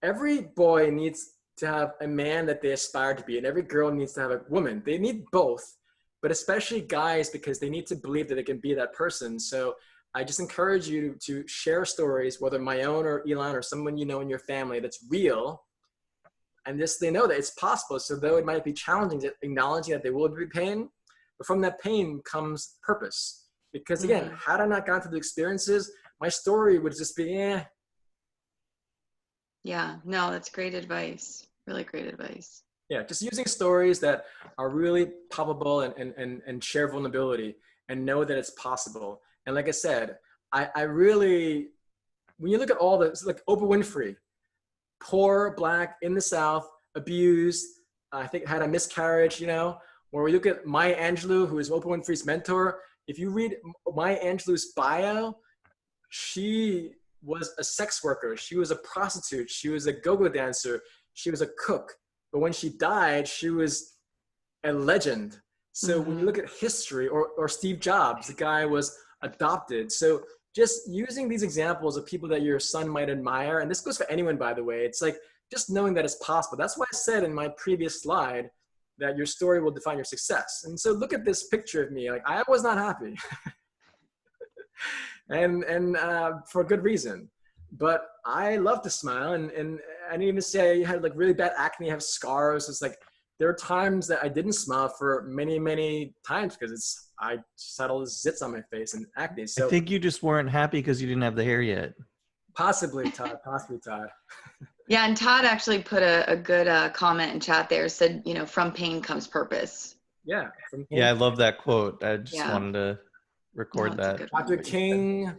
every boy needs to have a man that they aspire to be, and every girl needs to have a woman. They need both, but especially guys, because they need to believe that they can be that person. So I just encourage you to share stories, whether my own or Elon or someone you know in your family, that's real. And just they know that it's possible. So though it might be challenging, acknowledging that there will be pain, but from that pain comes purpose. Because again, had I not gone through the experiences, my story would just be, Yeah, no, that's great advice. Really great advice. Yeah, just using stories that are really palpable and share vulnerability and know that it's possible. And like I said, I really, when you look at all this, like Oprah Winfrey, poor, Black, in the South, abused, I think had a miscarriage, you know, or we look at Maya Angelou, who is Oprah Winfrey's mentor. If you read Maya Angelou's bio, she was a sex worker. She was a prostitute. She was a go-go dancer. She was a cook. But when she died, she was a legend. So when you look at history, or Steve Jobs, the guy was adopted. So just using these examples of people that your son might admire, and this goes for anyone, by the way, it's like just knowing that it's possible. That's why I said in my previous slide that your story will define your success. And so look at this picture of me. Like, I was not happy. and for good reason. But I love to smile, and I didn't even say I had like really bad acne, I have scars. It's like there are times that I didn't smile for many, many times because I just had all this zits on my face and acne. So I think you just weren't happy because you didn't have the hair yet. Possibly, Todd. Yeah, and Todd actually put a good comment in chat there. Said, you know, from pain comes purpose. Yeah. Yeah, I love that quote. I just wanted to record that. Dr. King,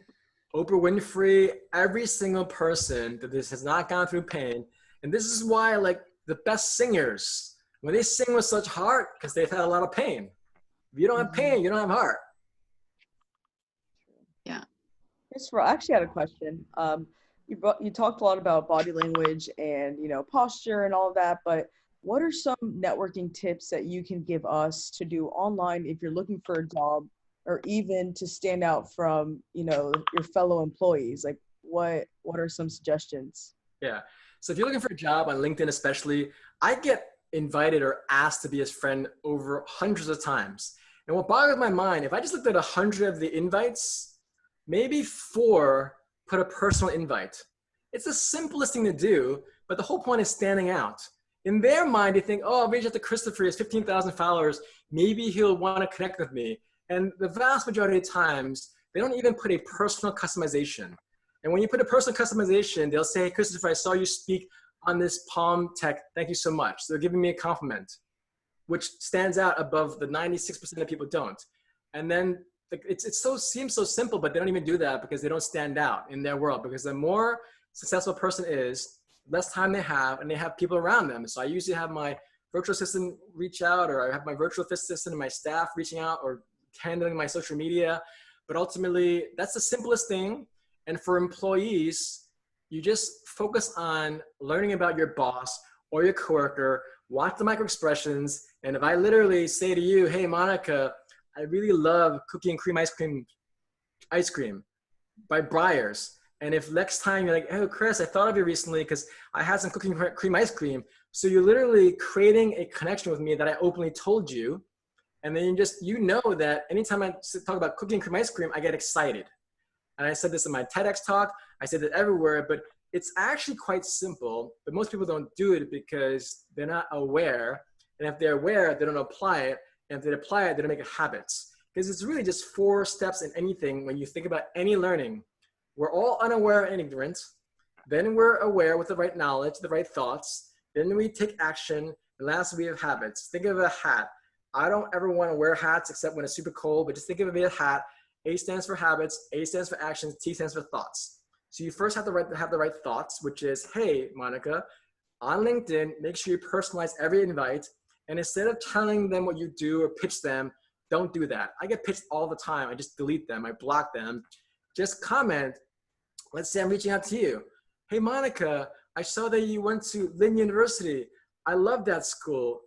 Oprah Winfrey, every single person that this has not gone through pain. And this is why, like, the best singers, when they sing with such heart, because they've had a lot of pain. If you don't have pain, you don't have heart. Yeah. Christopher, I actually had a question. You talked a lot about body language and, you know, posture and all of that, but what are some networking tips that you can give us to do online if you're looking for a job, or even to stand out from, you know, your fellow employees? Like, what are some suggestions? Yeah. So if you're looking for a job on LinkedIn, especially, I get invited or asked to be his friend over hundreds of times. And what boggles my mind, if I just looked at 100 of the invites, maybe 4 put a personal invite. It's the simplest thing to do, but the whole point is standing out. In their mind, they think, oh, I'll reach out to Christopher, he has 15,000 followers. Maybe he'll want to connect with me. And the vast majority of times, they don't even put a personal customization. And when you put a personal customization, they'll say, hey, Christopher, I saw you speak on this Palm Tech. Thank you so much. So they're giving me a compliment, which stands out above the 96% of people don't. And then seems so simple, but they don't even do that because they don't stand out in their world. Because the more successful a person is, less time they have, and they have people around them. So I usually have my virtual assistant reach out, or I have my virtual assistant and my staff reaching out or handling my social media. But ultimately, that's the simplest thing. And for employees, you just focus on learning about your boss or your coworker, watch the micro expressions. And if I literally say to you, hey, Monica, I really love cookie and cream ice cream by Breyers. And if next time you're like, oh, Chris, I thought of you recently because I had some cookie and cream ice cream. So you're literally creating a connection with me that I openly told you. And then you know that anytime I talk about cookie and cream ice cream, I get excited. And I said this in my TEDx talk. I said it everywhere, but it's actually quite simple. But most people don't do it because they're not aware. And if they're aware, they don't apply it. And if they apply it, they don't make it habits. Because it's really just 4 steps in anything when you think about any learning. We're all unaware and ignorant. Then we're aware with the right knowledge, the right thoughts. Then we take action. And lastly, we have habits. Think of a hat. I don't ever want to wear hats except when it's super cold, but just think of it as a hat. A stands for habits, A stands for actions, T stands for thoughts. So you first have to have the right thoughts, which is, hey, Monica, on LinkedIn, make sure you personalize every invite. And instead of telling them what you do or pitch them, don't do that. I get pitched all the time. I just delete them. I block them. Just comment. Let's say I'm reaching out to you. Hey, Monica, I saw that you went to Lynn University. I love that school.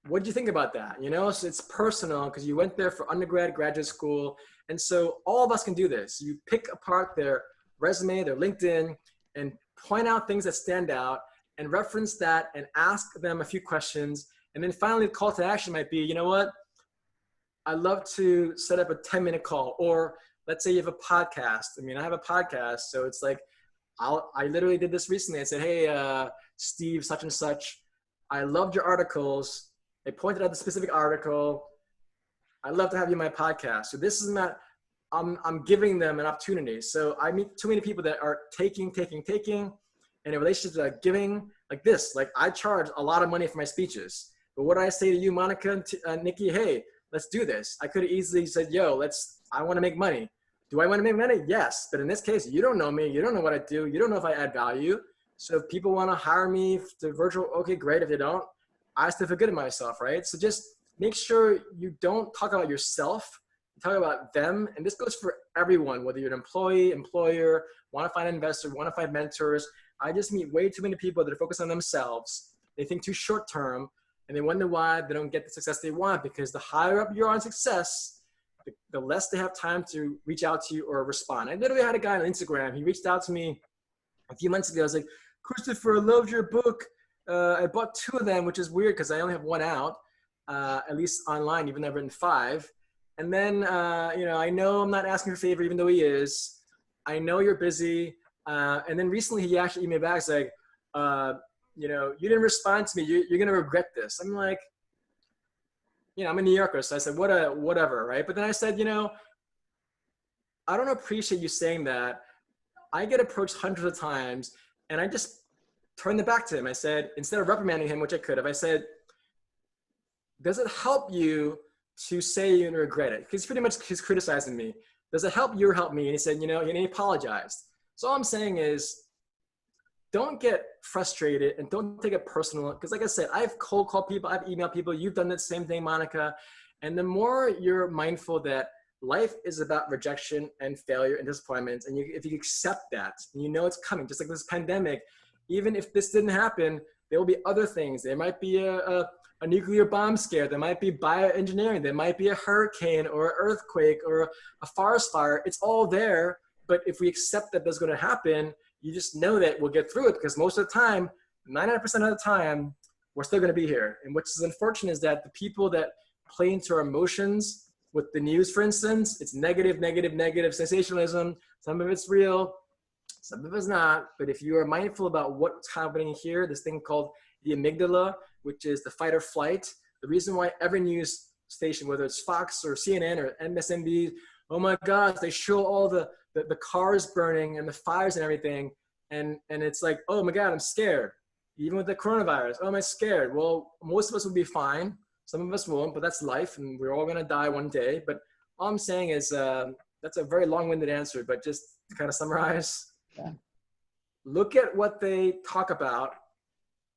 What did you think about that? You know, so it's personal because you went there for undergrad, graduate school. And so all of us can do this. You pick apart their resume, their LinkedIn, and point out things that stand out and reference that and ask them a few questions. And then finally, the call to action might be, you know what? I'd love to set up a 10-minute call. Or let's say you have a podcast. I mean, I have a podcast. So it's like, I literally did this recently. I said, hey, Steve, such and such, I loved your articles. I pointed out the specific article. I'd love to have you on my podcast. So this is not, I'm giving them an opportunity. So I meet too many people that are taking, and in relationship to giving like this, like I charge a lot of money for my speeches. But what do I say to you, Monica, Nikki, hey, let's do this. I could have easily said, yo, I want to make money. Do I want to make money? Yes. But in this case, you don't know me. You don't know what I do. You don't know if I add value. So if people want to hire me to virtual, okay, great. If they don't, I still feel good at myself, right? So just make sure you don't talk about yourself, talk about them. And this goes for everyone, whether you're an employee, employer, want to find an investor, want to find mentors. I just meet way too many people that are focused on themselves. They think too short term, and they wonder why they don't get the success they want, because the higher up you're on success, the less they have time to reach out to you or respond. I literally had a guy on Instagram. He reached out to me a few months ago. I was like, Christopher, I loved your book. I bought 2 of them, which is weird because I only have 1 out, at least online, even though I've written 5. And then, I know I'm not asking for a favor, even though he is. I know you're busy. And then recently he actually emailed me back. He's like, you didn't respond to me. You're going to regret this. I'm like, I'm a New Yorker. So I said, whatever, right? But then I said, I don't appreciate you saying that. I get approached hundreds of times, and I just turned it back to him. I said, instead of reprimanding him, which I could have, I said, does it help you to say you're gonna regret it? Because pretty much he's criticizing me. Does it help you or help me? And he said, and he apologized. So all I'm saying is, don't get frustrated and don't take it personal. Because like I said, I've cold called people, I've emailed people. You've done the same thing, Monica. And the more you're mindful that life is about rejection and failure and disappointment, and if you accept that, and it's coming, just like this pandemic, even if this didn't happen, there will be other things. There might be a nuclear bomb scare. There might be bioengineering. There might be a hurricane or an earthquake or a forest fire. It's all there. But if we accept that that's going to happen, you just know that we'll get through it, because most of the time, 99% of the time, we're still going to be here. And what's unfortunate is that the people that play into our emotions with the news, for instance, it's negative, sensationalism. Some of it's real, some of it's not. But if you are mindful about what's happening here, this thing called the amygdala, which is the fight or flight, the reason why every news station, whether it's Fox or CNN or MSNBC, oh my gosh, they show all the cars burning and the fires and everything. And it's like, oh my God, I'm scared. Even with the coronavirus, oh, am I scared? Well, most of us will be fine. Some of us won't, but that's life, and we're all gonna die one day. But all I'm saying is, that's a very long-winded answer, but just to kind of summarize, Yeah. Look at what they talk about,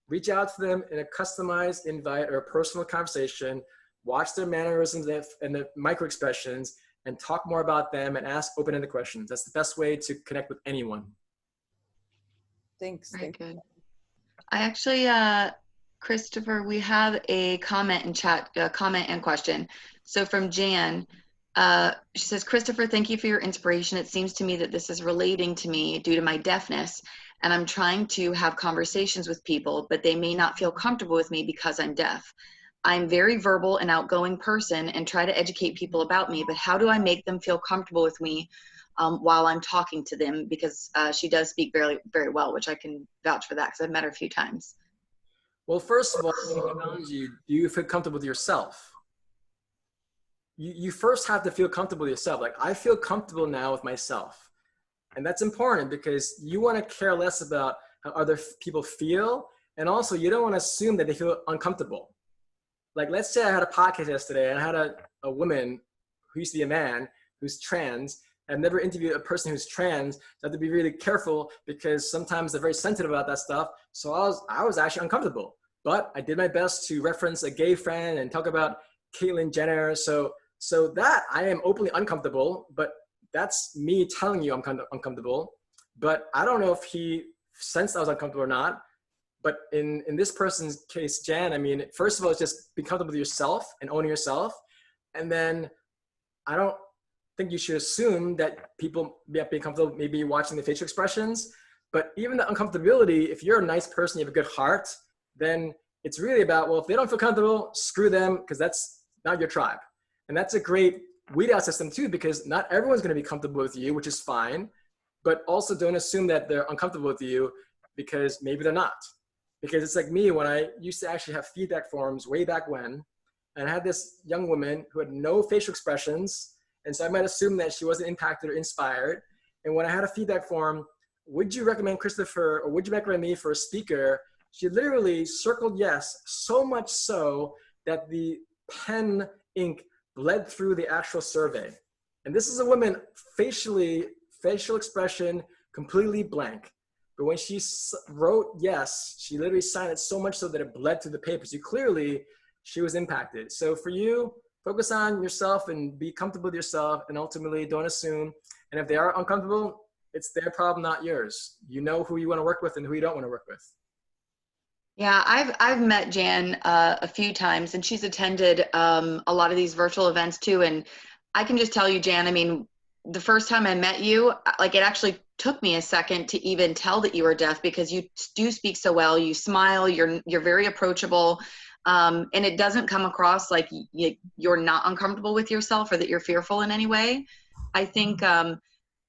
reach out to them in a customized invite or a personal conversation, watch their mannerisms and the micro expressions, and talk more about them and ask open-ended questions. That's the best way to connect with anyone. Thanks. Very good. I actually, Christopher, we have a comment in chat, a comment and question. So from Jan, she says, Christopher, thank you for your inspiration. It seems to me that this is relating to me due to my deafness, and I'm trying to have conversations with people, but they may not feel comfortable with me because I'm deaf. I'm very verbal and outgoing person and try to educate people about me, but how do I make them feel comfortable with me while I'm talking to them? Because she does speak very, very well, which I can vouch for that because I've met her a few times. Well, first of all, do you feel comfortable with yourself? You first have to feel comfortable with yourself. Like, I feel comfortable now with myself. And that's important because you want to care less about how other people feel. And also, you don't want to assume that they feel uncomfortable. Like, let's say I had a podcast yesterday and I had a woman who used to be a man who's trans. I've never interviewed a person who's trans. So I have to be really careful because sometimes they're very sensitive about that stuff. So I was actually uncomfortable. But I did my best to reference a gay friend and talk about Caitlyn Jenner. So that I am openly uncomfortable, but that's me telling you I'm uncomfortable. But I don't know if he sensed I was uncomfortable or not. But in this person's case, Jan, I mean, first of all, it's just be comfortable with yourself and owning yourself. And then I don't think you should assume that people be comfortable maybe watching the facial expressions. But even the uncomfortability, if you're a nice person, you have a good heart, then it's really about, well, if they don't feel comfortable, screw them, because that's not your tribe. And that's a great weed out system too, because not everyone's going to be comfortable with you, which is fine. But also don't assume that they're uncomfortable with you because maybe they're not. Because it's like me when I used to actually have feedback forums way back when, and I had this young woman who had no facial expressions. And so I might assume that she wasn't impacted or inspired. And when I had a feedback forum, would you recommend Christopher or would you recommend me for a speaker? She literally circled yes, so much so that the pen ink bled through the actual survey. And this is a woman facial expression, completely blank. But when she wrote yes, she literally signed it so much so that it bled through the paper. So clearly she was impacted. So for you, focus on yourself and be comfortable with yourself, and ultimately don't assume. And if they are uncomfortable, it's their problem, not yours. You know who you want to work with and who you don't want to work with. Yeah, I've met Jan a few times, and she's attended a lot of these virtual events too. And I can just tell you, Jan, I mean, the first time I met you, like, it actually took me a second to even tell that you were deaf, because you do speak so well. You smile. You're very approachable, and it doesn't come across like you're not uncomfortable with yourself or that you're fearful in any way. I think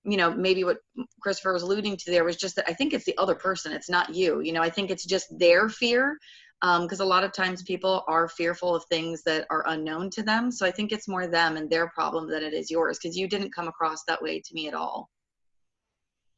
you know, maybe what Christopher was alluding to there was just that I think it's the other person. It's not you. You know, I think it's just their fear, because a lot of times people are fearful of things that are unknown to them. So I think it's more them and their problem than it is yours, because you didn't come across that way to me at all.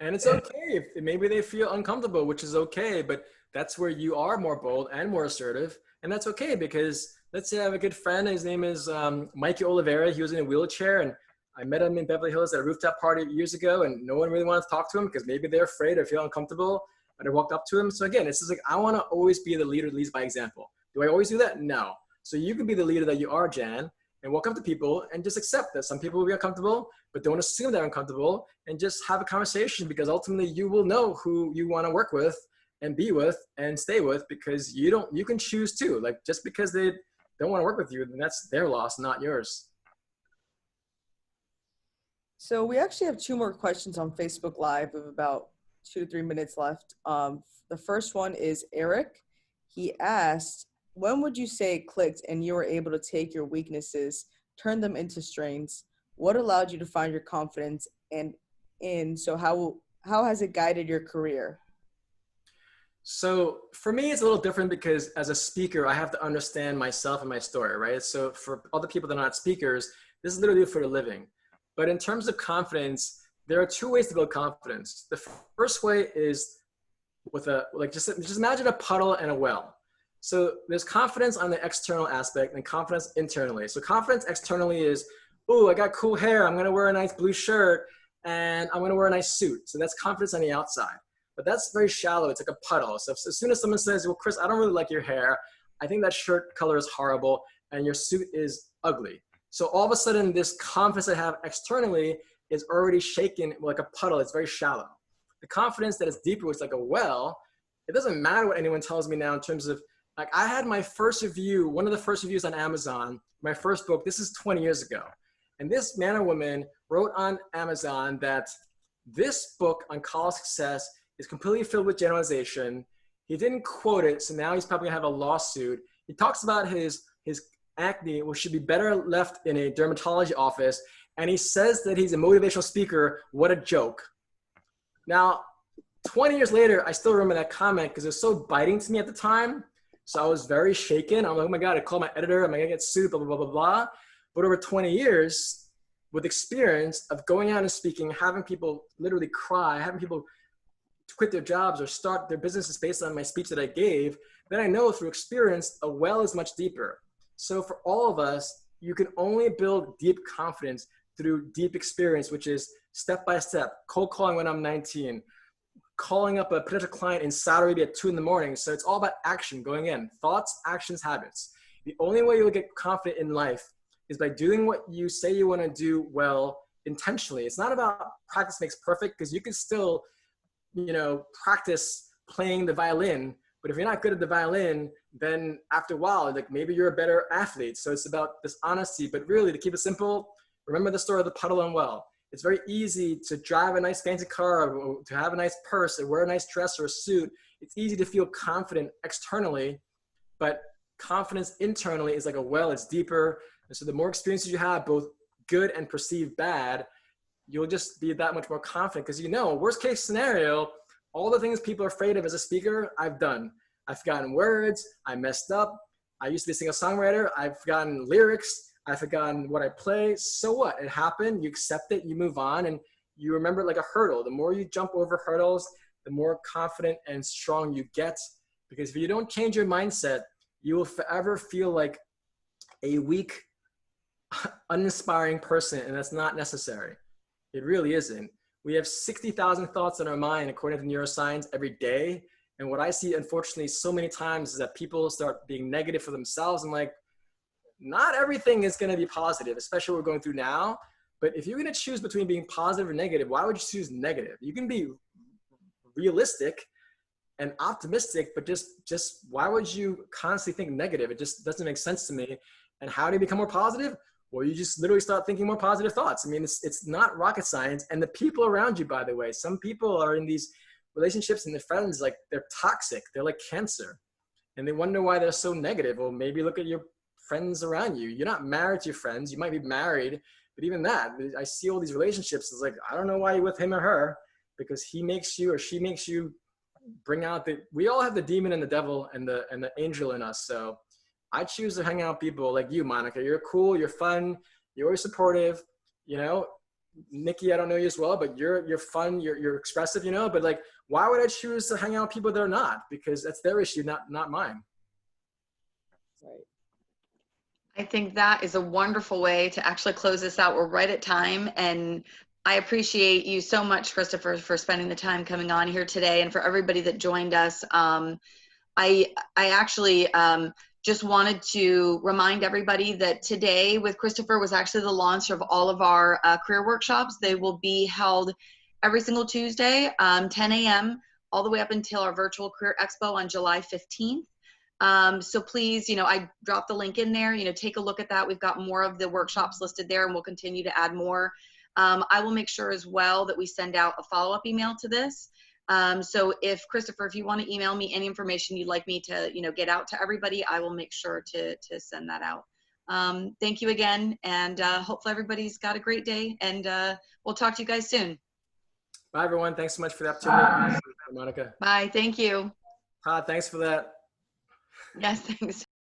And it's okay if maybe they feel uncomfortable, which is okay, but that's where you are more bold and more assertive. And that's okay, because let's say I have a good friend, his name is Mikey Oliveira. He was in a wheelchair, and I met him in Beverly Hills at a rooftop party years ago, and no one really wanted to talk to him because maybe they're afraid or feel uncomfortable. But I walked up to him. So again, it's just like, I want to always be the leader that leads by example. Do I always do that? No. So you can be the leader that you are, Jan, and walk up to people and just accept that some people will be uncomfortable, but don't assume they're uncomfortable, and just have a conversation, because ultimately you will know who you want to work with and be with and stay with, because you can choose too. Like, just because they don't want to work with you, then that's their loss, not yours. So we actually have 2 more questions on Facebook Live. We have about 2 to 3 minutes left. The first one is Eric. He asked, when would you say it clicked and you were able to take your weaknesses, turn them into strengths? What allowed you to find your confidence, so how has it guided your career? So for me, it's a little different, because as a speaker, I have to understand myself and my story, right? So for other people that are not speakers, this is literally for a living. But in terms of confidence, there are two ways to build confidence. The first way is with just imagine a puddle and a well. So there's confidence on the external aspect and confidence internally. So confidence externally is, oh, I got cool hair. I'm going to wear a nice blue shirt and I'm going to wear a nice suit. So that's confidence on the outside. But that's very shallow. It's like a puddle. So as soon as someone says, well, Chris, I don't really like your hair. I think that shirt color is horrible and your suit is ugly. So all of a sudden, this confidence I have externally is already shaken like a puddle. It's very shallow. The confidence that is deeper, which is like a well, it doesn't matter what anyone tells me now in terms of, like, I had my first review, one of the first reviews on Amazon, my first book, this is 20 years ago. And this man or woman wrote on Amazon that this book on college success is completely filled with generalization. He didn't quote it, so now he's probably gonna have a lawsuit. He talks about his acne, which should be better left in a dermatology office. And he says that he's a motivational speaker. What a joke. Now, 20 years later, I still remember that comment because it was so biting to me at the time. So I was very shaken. I'm like, oh my God, I called my editor. Am I gonna get sued? Blah, blah, blah, blah, blah. But over 20 years, with experience of going out and speaking, having people literally cry, having people quit their jobs or start their businesses based on my speech that I gave, then I know through experience, a well is much deeper. So for all of us, you can only build deep confidence through deep experience, which is step by step, cold calling when I'm 19, calling up a potential client in Saudi Arabia at 2 in the morning. So it's all about action going in, thoughts, actions, habits. The only way you'll get confident in life is by doing what you say you want to do well intentionally. It's not about practice makes perfect, because you can still, practice playing the violin, but if you're not good at the violin, then after a while, like maybe you're a better athlete. So it's about this honesty, but really to keep it simple, remember the story of the puddle and well. It's very easy to drive a nice fancy car, or to have a nice purse, or wear a nice dress or a suit. It's easy to feel confident externally, but confidence internally is like a well, it's deeper. And so the more experiences you have, both good and perceived bad, you'll just be that much more confident, because worst case scenario, all the things people are afraid of as a speaker, I've done. I've forgotten words, I messed up. I used to be a singer-songwriter, I've forgotten lyrics, I've forgotten what I play. So what? It happened, you accept it, you move on, and you remember it like a hurdle. The more you jump over hurdles, the more confident and strong you get. Because if you don't change your mindset, you will forever feel like a weak, uninspiring person, and that's not necessary. It really isn't. We have 60,000 thoughts in our mind, according to neuroscience, every day. And what I see, unfortunately, so many times is that people start being negative for themselves. I'm like, not everything is going to be positive, especially what we're going through now. But if you're going to choose between being positive or negative, why would you choose negative? You can be realistic and optimistic, but just why would you constantly think negative? It just doesn't make sense to me. And how do you become more positive? Well, you just literally start thinking more positive thoughts. I mean, it's not rocket science. And the people around you, by the way, some people are in these relationships and their friends, like they're toxic. They're like cancer. And they wonder why they're so negative. Well, maybe look at your friends around you. You're not married to your friends. You might be married, but even that, I see all these relationships. It's like, I don't know why you're with him or her, because he makes you or she makes you bring out we all have the demon and the devil and the angel in us. So I choose to hang out with people like you, Monica. You're cool, you're fun, you're always supportive, Nikki, I don't know you as well, but you're fun, you're expressive, but like, why would I choose to hang out with people that are not? Because that's their issue, not mine. Right. I think that is a wonderful way to actually close this out. We're right at time, and I appreciate you so much, Christopher, for spending the time coming on here today, and for everybody that joined us. I actually just wanted to remind everybody that today with Christopher was actually the launch of all of our career workshops. They will be held every single Tuesday, 10 a.m., all the way up until our virtual career expo on July 15th. So please, I dropped the link in there, take a look at that. We've got more of the workshops listed there, and we'll continue to add more. I will make sure as well that we send out a follow-up email to this. So Christopher, if you want to email me any information you'd like me to, get out to everybody, I will make sure to send that out. Thank you again. And hopefully everybody's got a great day, and we'll talk to you guys soon. Bye, everyone. Thanks so much for the opportunity. Monica. Bye. Thank you. Thanks for that. Yes, thanks.